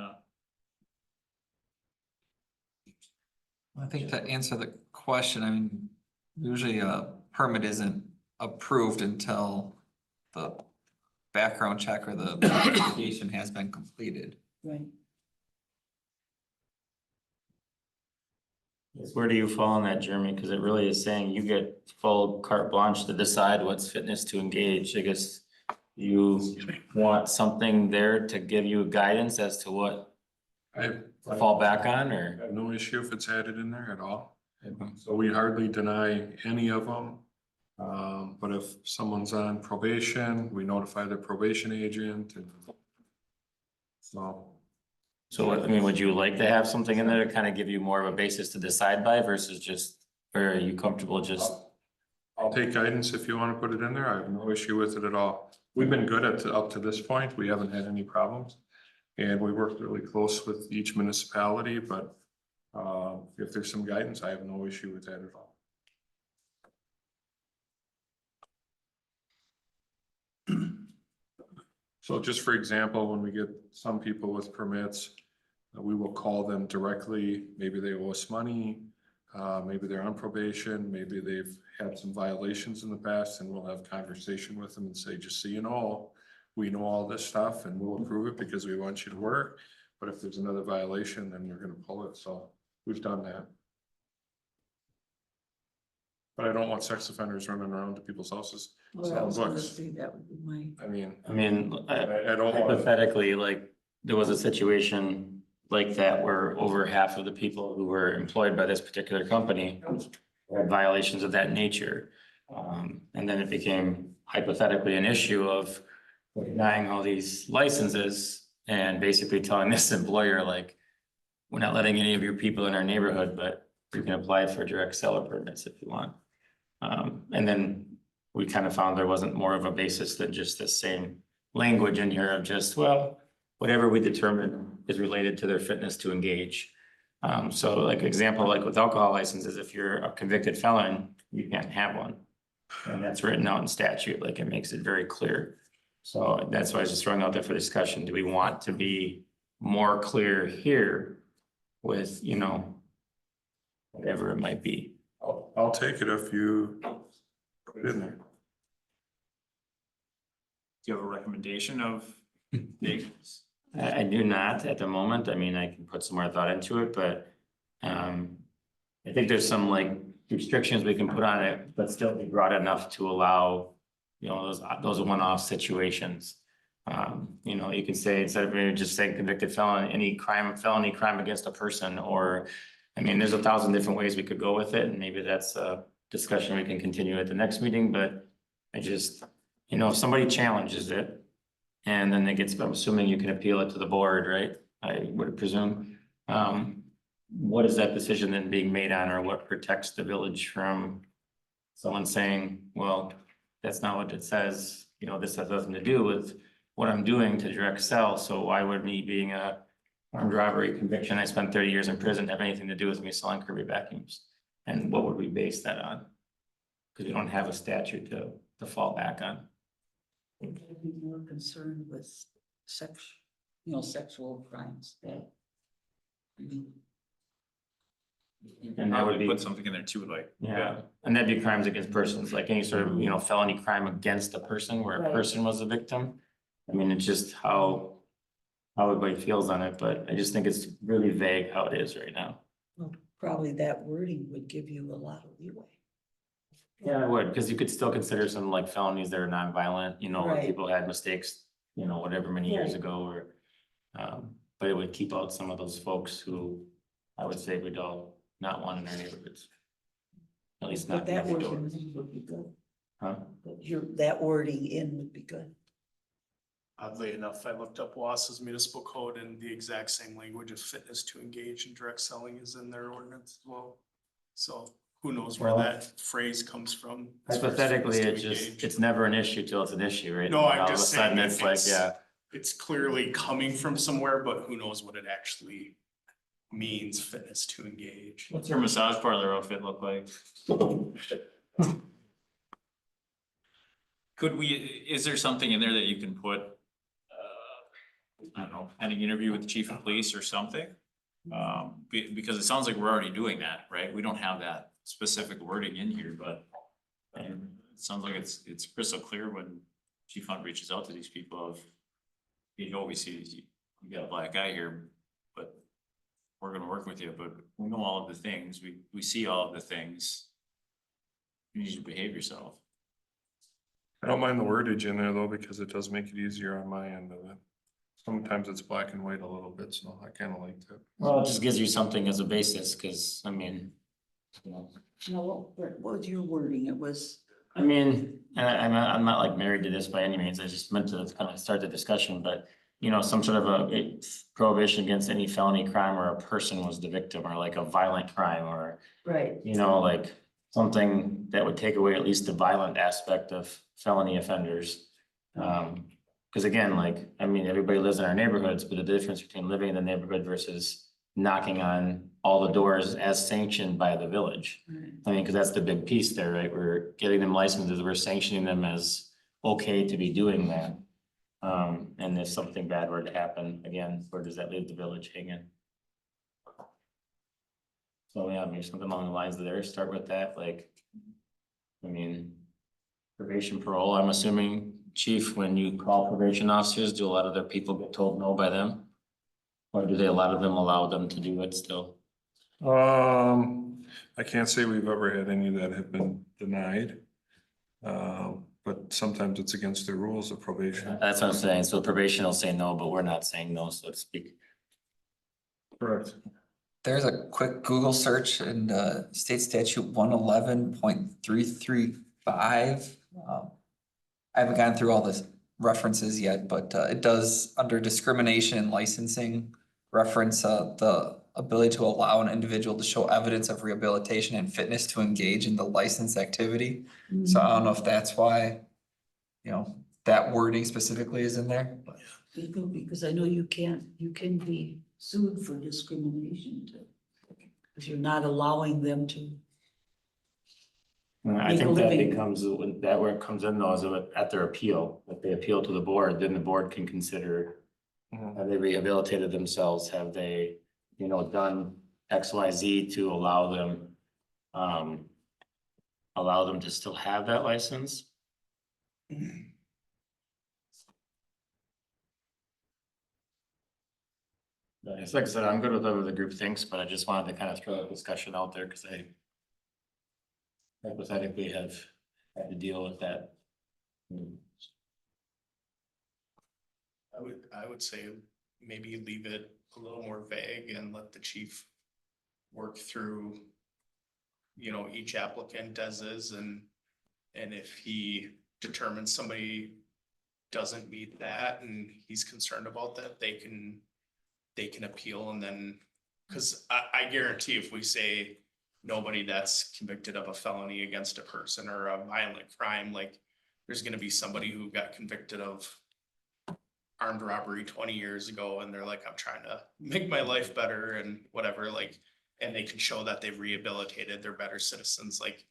I think to answer the question, I mean, usually a permit isn't approved until the background check or the application has been completed. Right. Where do you fall on that, Jeremy? Because it really is saying you get full carte blanche to decide what's fitness to engage. I guess you want something there to give you guidance as to what I to fall back on, I or? have no issue if it's added in there at all. So we hardly deny any of them. But if someone's on probation, we notify the probation agent and so. So what, I mean, would you like to have something in there to kind of give you more of a basis to decide by versus just, or are you comfortable just? I'll take guidance if you want to put it in there. I have no issue with it at all. We've been good up to this point. We haven't had any problems. And we worked really close with each municipality, but if there's some guidance, I have no issue with that at all. So just for example, when we get some people with permits, we will call them directly. Maybe they owe us money. Maybe they're on probation. Maybe they've had some violations in the past, and we'll have conversation with them and say, just so you know, we know all this stuff and we'll approve it because we want you to work. But if there's another violation, then we're gonna pull it. So we've done that. But I don't want sex offenders running around to people's houses. Well, I was gonna say that would be my. I mean, I don't want. hypothetically, like, there was a situation like that where over half of the people who were employed by this particular company had violations of that nature. And then it became hypothetically an issue of denying all these licenses and basically telling this employer, like, we're not letting any of your people in our neighborhood, but you can apply for direct seller permits if you want. And then we kind of found there wasn't more of a basis than just the same language in here of just, well, whatever we determine is related to their fitness to engage. So like example, like with alcohol licenses, if you're a convicted felon, you can't have one. And that's written out in statute, like it makes it very clear. So that's why I was just throwing out there for discussion. Do we want to be more clear here with, you know, whatever it might be? I'll take it if you put it in there. do you have a recommendation of dates? I do not at the moment. I mean, I can put some more thought into it, but I think there's some like restrictions we can put on it, but still be broad enough to allow, you know, those one-off situations. You know, you can say, instead of maybe just saying convicted felon, any felony crime against a person, or, I mean, there's 1,000 different ways we could go with it, and maybe that's a discussion we can continue at the next meeting, but I just, you know, if somebody challenges it, and then it gets, I'm assuming you can appeal it to the board, right? I would presume. What is that decision then being made on, or what protects the village from someone saying, well, that's not what it says, you know, this has nothing to do with what I'm doing to direct sell, so why would me being a armed robbery conviction, I spent 30 years in prison, have anything to do with me selling Kirby vacuums? And what would we base that on? Cause we don't have a statute to fall back on. I'd be more concerned with sexual crimes that. I mean, And that would Probably be, put something in there too, like. yeah, and that'd be crimes against persons, like any sort of, you know, felony crime against a person where a Right. person was a victim. I mean, it's just how everybody feels on it, but I just think it's really vague how it is right now. well, probably that wording would give you a lot of leeway. Yeah, I would, because you could still consider some like felonies that are nonviolent, you know, where Right. people had mistakes, you know, whatever many years Right. ago or. But it would keep out some of those folks who I would say we'd all not want in our neighborhoods. At least But not that next door. wording would be good. Huh? That wording in would be good. Oddly enough, I looked up Wausau's municipal code and the exact same language of fitness to engage in direct selling is in their ordinance as well. So who knows where Well, that phrase comes from? as far as Hypothetically, fitness it to just, engage. it's never an issue till it's an issue, right? No, And I'm all of a just sudden saying It's like, yeah, it's clearly coming from somewhere, but who knows what it actually means, fitness to engage. What's your massage parlor outfit look like? Could we, is there something in there that you can put? I don't know, any interview with the chief of police or something? Because it sounds like we're already doing that, right? We don't have that specific wording in here, but. It sounds like it's crystal clear when Chief Hunt reaches out to these people of. You know, we see, you got a black guy here, but. We're gonna work with you, but we know all of the things, we see all of the things. You need to behave yourself. I don't mind the wordage in there though, because it does make it easier on my end of it. Sometimes it's black and white a little bit, so I kind of like that. well, it just gives you something as a basis, because I mean. You know, No, what was your wording? It was, I mean, and I'm not like married to this by any means, I just meant to kind of start the discussion, but. You know, some sort of a prohibition against any felony crime where a person was the victim, or like a violent crime, or, right, you know, like. Something that would take away at least the violent aspect of felony offenders. Cause again, like, I mean, everybody lives in our neighborhoods, but the difference between living in the neighborhood versus. Knocking on all the doors as sanctioned by the village. right. I mean, cause that's the big piece there, right? We're getting them licenses, we're sanctioning them as okay to be doing that. And if something bad were to happen, again, where does that leave the village hanging? So yeah, maybe something along the lines of there, start with that, like. I mean. Probation parole, I'm assuming, chief, when you call probation officers, do a lot of their people get told no by them? Or do they, a lot of them allow them to do it still? I can't say we've ever had any that have been denied. But sometimes it's against the rules of probation. That's what I'm saying, so probation will say no, but we're not saying no, so to speak. Correct. There's a quick Google search in state statute 111.335. I haven't gone through all the references yet, but it does, under discrimination and licensing, reference the ability to allow an individual to show evidence of rehabilitation and fitness to engage in the licensed activity. So I don't know if that's why, you know, that wording specifically is in there. Because I know you can be sued for discrimination too. Because you're not allowing them to. And I Make a think that living. becomes, when that where it comes in though, is at their appeal, if they appeal to the board, then the board can consider. Mhm. Have they rehabilitated themselves? Have they, you know, done X, Y, Z to allow them? Allow them to still have that license? But it's like I said, I'm good with whatever the group thinks, but I just wanted to kind of throw a discussion out there, cause I. Hypothetically have had to deal with that. I would say maybe leave it a little more vague and let the chief work through. You know, each applicant as is, and if he determines somebody doesn't meet that and he's concerned about that, they can appeal, and then, cause I guarantee if we say nobody that's convicted of a felony against a person or a violent crime, like there's gonna be somebody who got convicted of armed robbery 20 years ago, and they're like, I'm trying to make my life better and whatever, like, and they can show that they've rehabilitated, they're better citizens, like,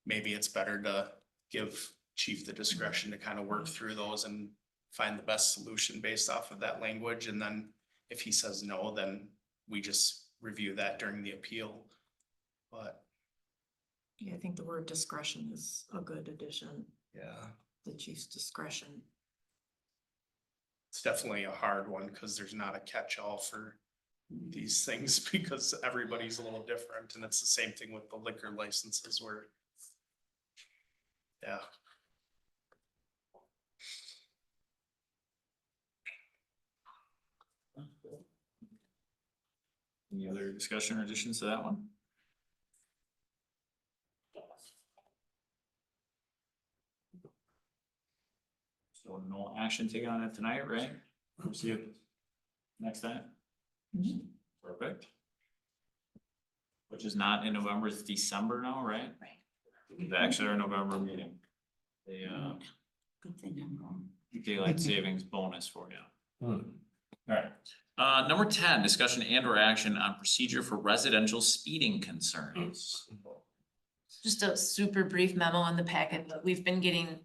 maybe it's better to give chief the discretion to kind of work through those and find the best solution based off of that language, and then if he says no, then we just review that during the appeal. But Yeah, I think the word discretion is a good addition, Yeah. the chief's discretion. it's definitely a hard one because there's not a catch-all for these things because everybody's a little different, and it's the same thing with the liquor licenses where. Yeah. Any other discussion or additions to that one? So no action taken on it tonight, right? We'll see you next time. Perfect. Which is not in November, it's December now, right? Right. The actually our November meeting. The Good thing I'm wrong. daylight savings bonus for you. Hmm. Alright. Number 10, discussion and or action on procedure for residential speeding concerns. Just a super brief memo in the packet, but we've been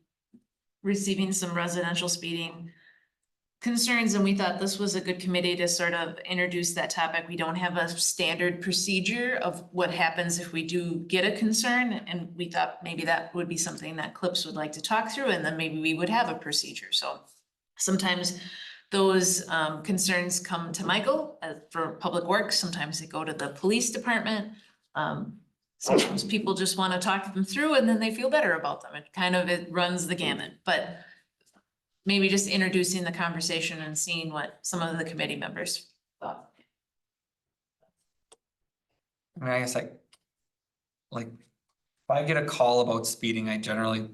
receiving some residential speeding concerns, and we thought this was a good committee to sort of introduce that topic. We don't have a standard procedure of what happens if we do get a concern, and we thought maybe that would be something that Clips would like to talk through, and then maybe we would have a procedure. So sometimes those concerns come to Michael for Public Works, sometimes they go to the police department. Sometimes people just want to talk them through and then they feel better about them. It runs the gamut, but maybe just introducing the conversation and seeing what some of the committee members thought. I mean, I guess like, if I get a call about speeding, I generally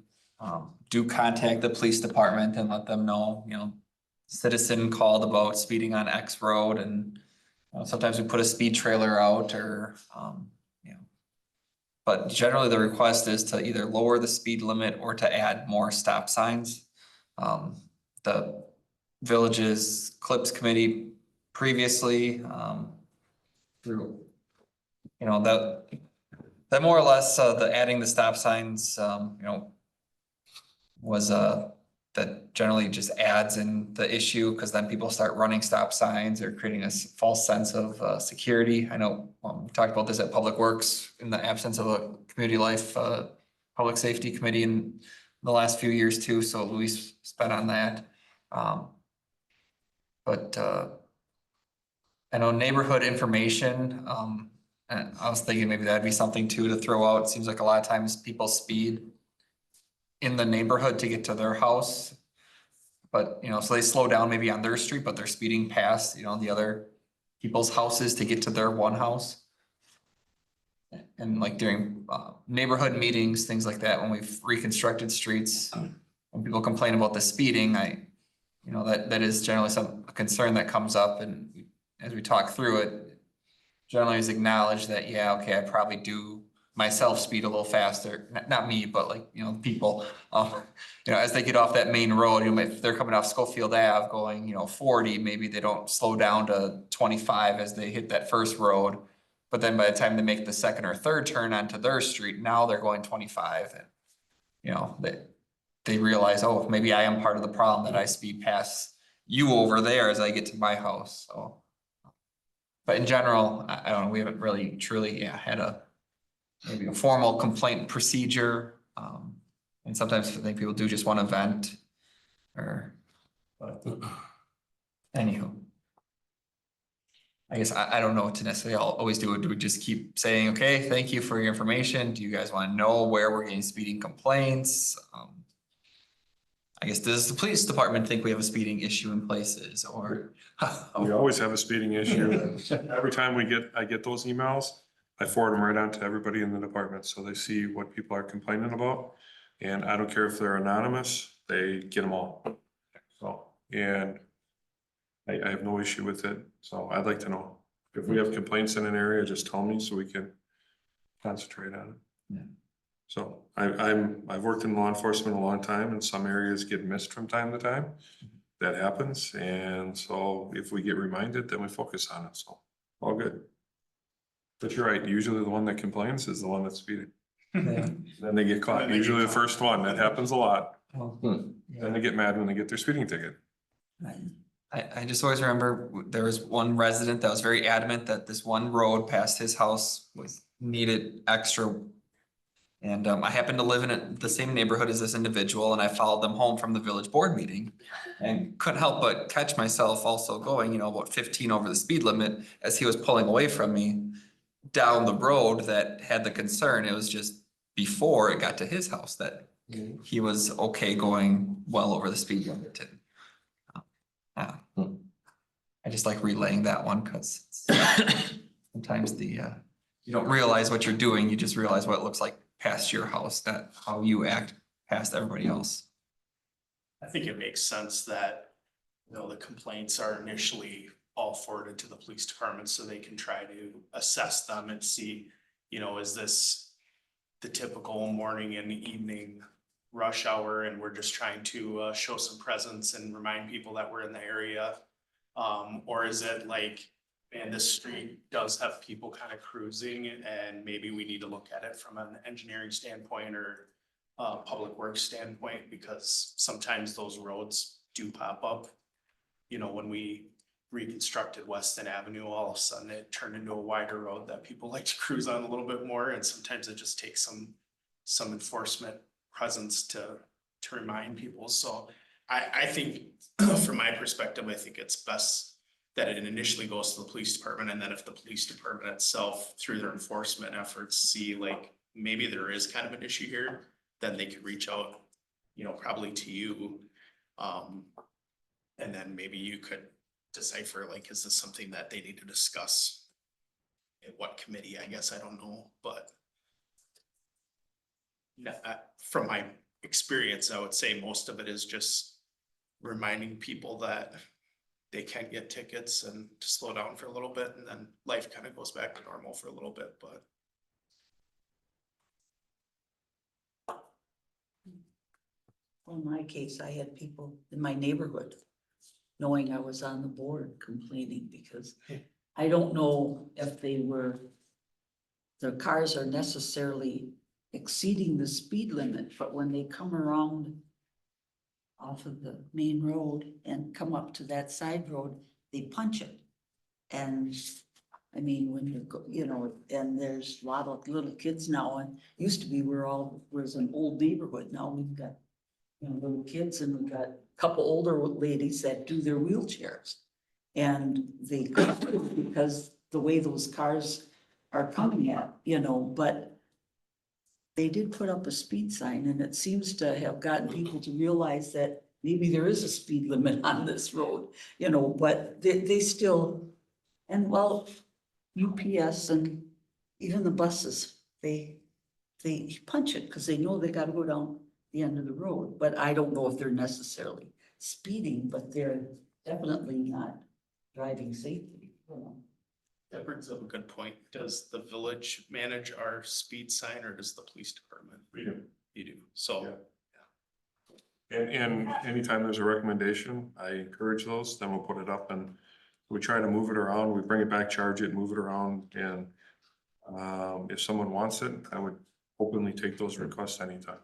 do contact the police department and let them know, citizen called about speeding on X road, and sometimes we put a speed trailer out or, but generally the request is to either lower the speed limit or to add more stop signs. The village's Clips committee previously, through, that more or less, the adding the stop signs, was, that generally just adds in the issue, because then people start running stop signs or creating a false sense of security. I know we talked about this at Public Works in the absence of a community life, public safety committee in the last few years too, so Luis spent on that. But I know neighborhood information, and I was thinking maybe that'd be something too to throw out. It seems like a lot of times people speed in the neighborhood to get to their house. But, so they slow down maybe on their street, but they're speeding past, the other people's houses to get to their one house. And like during neighborhood meetings, things like that, when we've reconstructed streets, when people complain about the speeding, that is generally a concern that comes up, and as we talk through it, generally is acknowledged that, yeah, okay, I probably do myself speed a little faster, not me, but like, people, as they get off that main road, if they're coming off Schofield Ave going, 40, maybe they don't slow down to 25 as they hit that first road. But then by the time they make the second or third turn onto their street, now they're going 25, and, they realize, oh, maybe I am part of the problem that I speed past you over there as I get to my house, so. But in general, I don't know, we haven't really truly, had maybe a formal complaint procedure. And sometimes I think people do just want to vent or, but anywho. I guess I don't know what to necessarily always do. Do we just keep saying, okay, thank you for your information? Do you guys want to know where we're getting speeding complaints? I guess, does the police department think we have a speeding issue in places, or? We always have a speeding issue. Every time I get those emails, I forward them right on to everybody in the department, so they see what people are complaining about. And I don't care if they're anonymous, they get them all. So, and I have no issue with it, so I'd like to know. If we have complaints in an area, just tell me so we can concentrate on it. So I've worked in law enforcement a long time and some areas get missed from time to time. That happens. And so if we get reminded, then we focus on it. So all good. But you're right. Usually the one that complains is the one that's speeding. Then they get caught. Then they get Usually the caught. first one. That happens a lot. Hmm. Then they get mad when they get their speeding ticket. Right. I just always remember there was one resident that was very adamant that this one road past his house needed extra. And I happened to live in the same neighborhood as this individual and I followed them home from the village board meeting. And couldn't help but catch myself also going, you know, about 15 over the speed limit as he was pulling away from me down the road that had the concern. It was just before it got to his house that he was okay going well over the speed limit. And, I just like relaying that one because sometimes you don't realize what you're doing. You just realize what it looks like past your house, not how you act past everybody else. I think it makes sense that, you know, the complaints are initially all forwarded to the police department so they can try to assess them and see, you know, is this the typical morning and evening rush hour and we're just trying to show some presence and remind people that we're in the area? Or is it like, man, this street does have people kind of cruising and maybe we need to look at it from an engineering standpoint or public works standpoint, because sometimes those roads do pop up. You know, when we reconstructed Weston Avenue, all of a sudden it turned into a wider road that people like to cruise on a little bit more, and sometimes it just takes some enforcement presence to remind people. So I think from my perspective, I think it's best that it initially goes to the police department, and then if the police department itself, through their enforcement efforts, see like maybe there is kind of an issue here, then they could reach out, you know, probably to you. And then maybe you could decipher, like, is this something that they need to discuss? In what committee, I guess, I don't know, but. Yeah, from my experience, I would say most of it is just reminding people that they can get tickets and to slow down for a little bit, and then life kind of goes back to normal for a little bit, but. Well, in my case, I had people in my neighborhood knowing I was on the board complaining because I don't know if their cars are necessarily exceeding the speed limit, but when they come around off of the main road and come up to that side road, they punch it. And I mean, when you go, you know, and there's a lot of little kids now, and used to be was an old neighborhood. Now we've got, you know, little kids, and we've got a couple older ladies that do their wheelchairs. And they because the way those cars are coming at, you know, but they did put up a speed sign, and it seems to have gotten people to realize that maybe there is a speed limit on this road, you know, but they still, and well, UPS and even the buses, they punch it because they know they gotta go down the end of the road, but I don't know if they're necessarily speeding, but they're definitely not driving safely, you know. That brings up a good point. Does the village manage our speed sign or does the police department? We do. You do, so. Yeah. And anytime there's a recommendation, I encourage those, then we'll put it up and we try to move it around. We bring it back, charge it, move it around. And if someone wants it, I would openly take those requests anytime.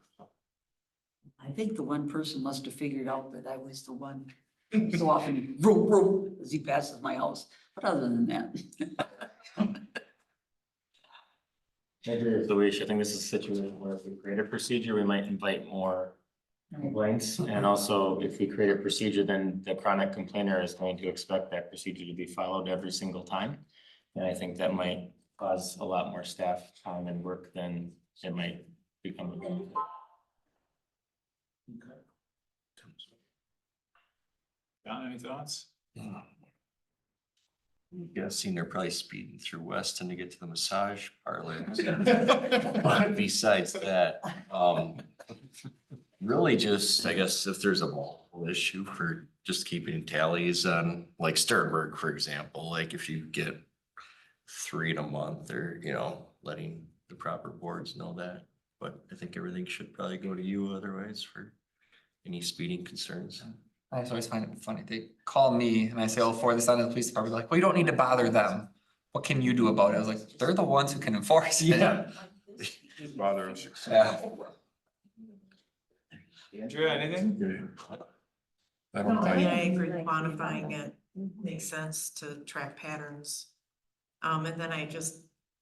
I think the one person must have figured out that I was the one so often, vroom, vroom, as he passes my house, but other than that. I agree with Louise. I think this is a situation where if we create a procedure, we might invite more complaints. And also, if we create a procedure, then the chronic complainer is going to expect that procedure to be followed every single time. And I think that might cause a lot more staff time and work than it might become. John, any thoughts? Guessing they're probably speeding through Weston to get to the massage parlor. But besides that, really just, I guess, if there's a multiple issue for just keeping tallies on, like Sternberg, for example, like if you get 3 in a month, or, you know, letting the proper boards know that. but I think everything should probably go to you otherwise for any speeding concerns. I always find it funny. They call me and I say, "I'll forward this on to the police department." They're like, "Well, you don't need to bother them. What can you do about it?" I was like, "They're the ones who can enforce it." Yeah. Bother us. Yeah. Andrew, anything? I No, don't I mean, think, I agree, quantifying it makes sense to track patterns. And then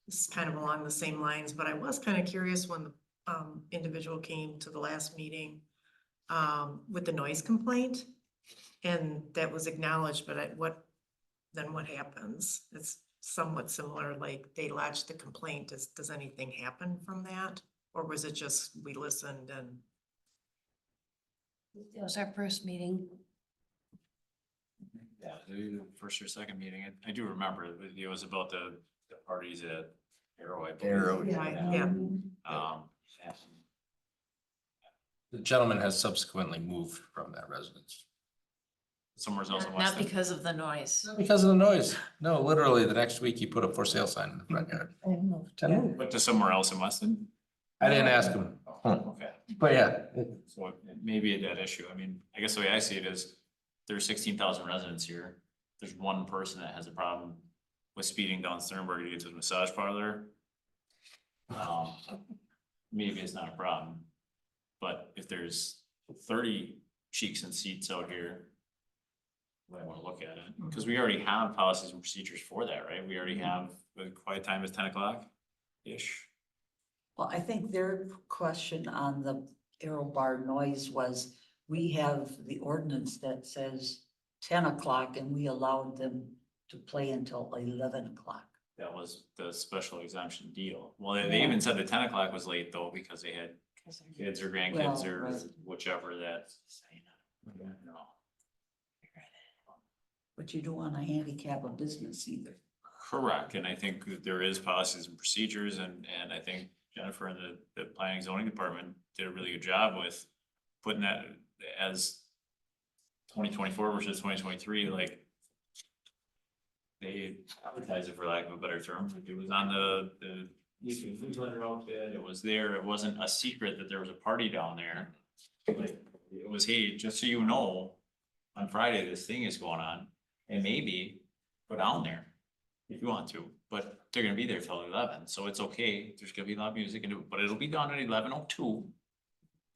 it's kind of along the same lines, but I was kind of curious when the individual came to the last meeting with the noise complaint. And that was acknowledged, but what happens? It's somewhat similar, like they lodged the complaint. Does anything happen from that? Or was it just we listened and? It was our first meeting. Yeah, the first or second meeting, I do remember, it was about the parties at Arrow, I believe. Arrow, Yeah. Um, The gentleman has subsequently moved from that residence. somewhere else in Not Weston. because of the noise. Not because of the noise. No, literally the next week he put a for sale sign in the front yard. But to somewhere else in Weston? I didn't ask him, Okay, but yeah, so it may be a dead issue. I mean, I guess the way I see it is, there's 16,000 residents here. There's one person that has a problem with speeding down Sternberg to get to the massage parlor. Maybe it's not a problem. But if there's 30 cheeks and seats out here, I want to look at it, because we already have policies and procedures for that, right? We already have, the quiet time is 10 o'clock-ish. Well, I think their question on the Arrow Bar noise was, we have the ordinance that says 10 o'clock and we allowed them to play until 11 o'clock. That was the special exemption deal. Well, they even said the 10 o'clock was late though, because they had kids or grandkids Well, or right. whichever that. No. But you don't want to handicap a business either. Correct, and I think that there is policies and procedures, and I think Jennifer and the planning and zoning department did a really good job with putting that as 2024 versus 2023, like they advertised it, for lack of a better term. It was on the newsletter outfit, it was there, it wasn't a secret that there was a party down there. Like, it was, hey, just so you know, on Friday, this thing is going on, and maybe go down there if you want to, but they're gonna be there till 11, so it's okay. There's gonna be loud music but it'll be done at 11:02.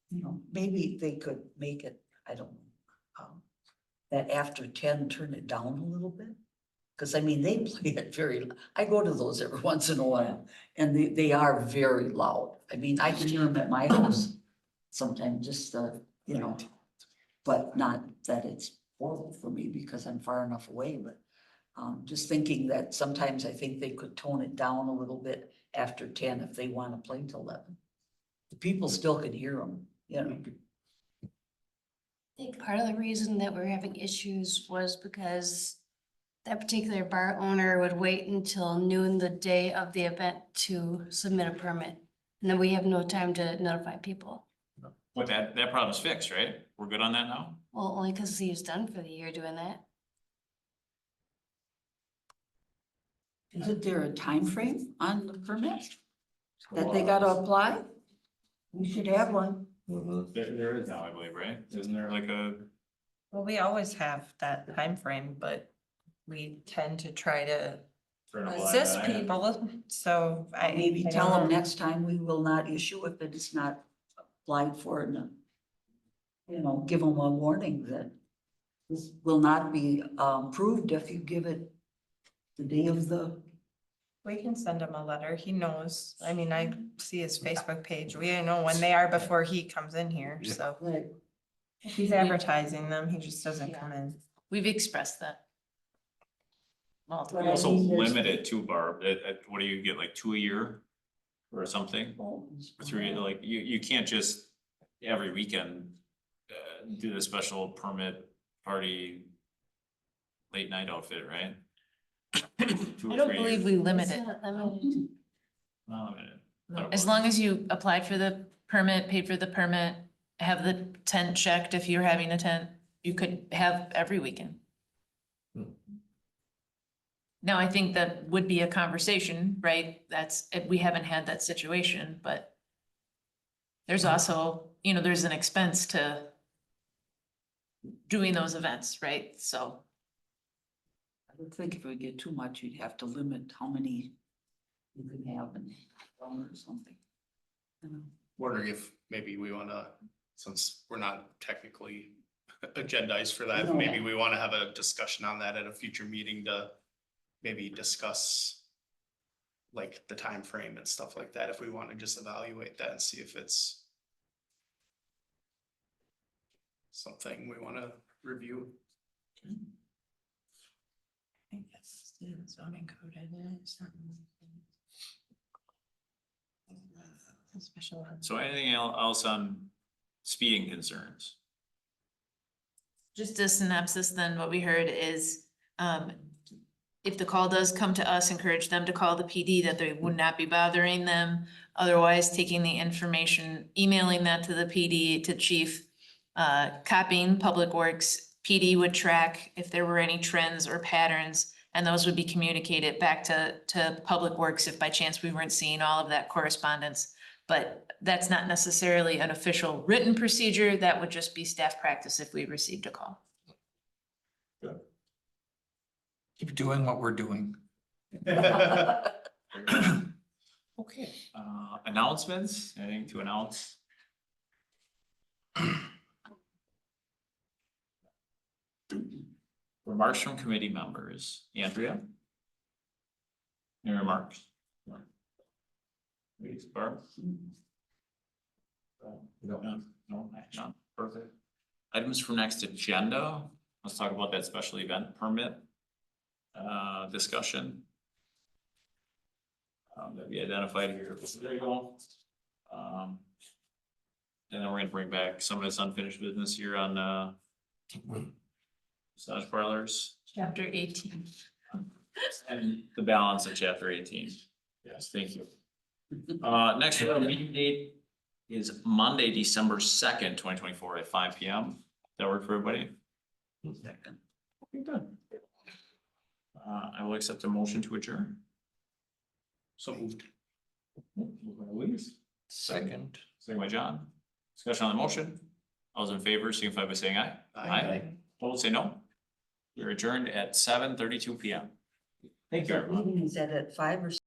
You know, maybe they could make it, I don't know, that after 10, turn it down a little bit. Cause I mean, they play it I go to those every once in a while, and they are very loud. I mean, I can hear them at my house sometimes, just, you know, but not that it's horrible for me because I'm far enough away, but just thinking that sometimes I think they could tone it down a little bit after 10 if they want to play till 11. The people still can hear them, you know. I think part of the reason that we're having issues was because that particular bar owner would wait until noon the day of the event to submit a permit. And then we have no time to notify people. But that problem's fixed, right? We're good on that now? Well, only because he was done for the year doing that. Isn't there a time frame on the permit that they gotta apply? We should have one. There is now, I believe, right? Isn't there like a? Well, we always have that time frame, but we tend to try to assist people, so Maybe I tell don't them know. next time we will not issue if it is not applied for and, you know, give them a warning that this will not be approved if you give it the day of the. We can send him a letter. He knows. I mean, I see his Facebook page. We know when they are before he comes in here, so. Right. If he's advertising them, he just doesn't come in. We've expressed that. We Multiple. also limit it to Barb, what do you get, like 2 a year? Or something? Or 3, like, you can't just every weekend do the special permit party late night outfit, right? 2 or I don't 3 a believe year. we limit It's it. not limited. Not limited. As long as you applied for the permit, paid for the permit, have the tent checked if you're having a tent, you could have every weekend. Now, I think that would be a conversation, right? We haven't had that situation, but there's also, you know, there's an expense to doing those events, right? So, I would think if we get too much, you'd have to limit how many you can have in one or something. You know? Wondering if maybe we wanna, since we're not technically agendized for that, No. maybe we wanna have a discussion on that at a future meeting to maybe discuss like the time frame and stuff like that, if we wanna just evaluate that and see if it's something we wanna review. I think that's the zoning code, isn't it? Special. So anything else on speeding concerns? just a synopsis, then what we heard is, if the call does come to us, encourage them to call the PD, that they would not be bothering them. Otherwise, taking the information, emailing that to the PD, to chief, copying Public Works. PD would track if there were any trends or patterns, and those would be communicated back to Public Works if by chance we weren't seeing all of that correspondence. But that's not necessarily an official written procedure. That would just be staff practice if we received a call. Keep doing what we're doing. Okay, announcements, anything to announce? Remarks from committee members, Andrea? Any remarks? Please, Barb? No, not perfect. Items for next agenda, let's talk about that special event permit. Discussion. That we identified here, there you go. And then we're gonna bring back some of this unfinished business here on, massage parlors Chapter 18. and the balance of chapter 18. Yes, thank you. Next meeting date is Monday, December 2nd, 2024 at 5 p.m. That work for everybody? Second. Okay, good. I will accept a motion to adjourn. So moved. Moved by Louise, Second. second by John. Discussion on the motion. All those in favor, signify by saying aye. Aye. Opposed, say no. We're adjourned at 7:32 p.m. Thank you, everyone. Meeting is at 5 or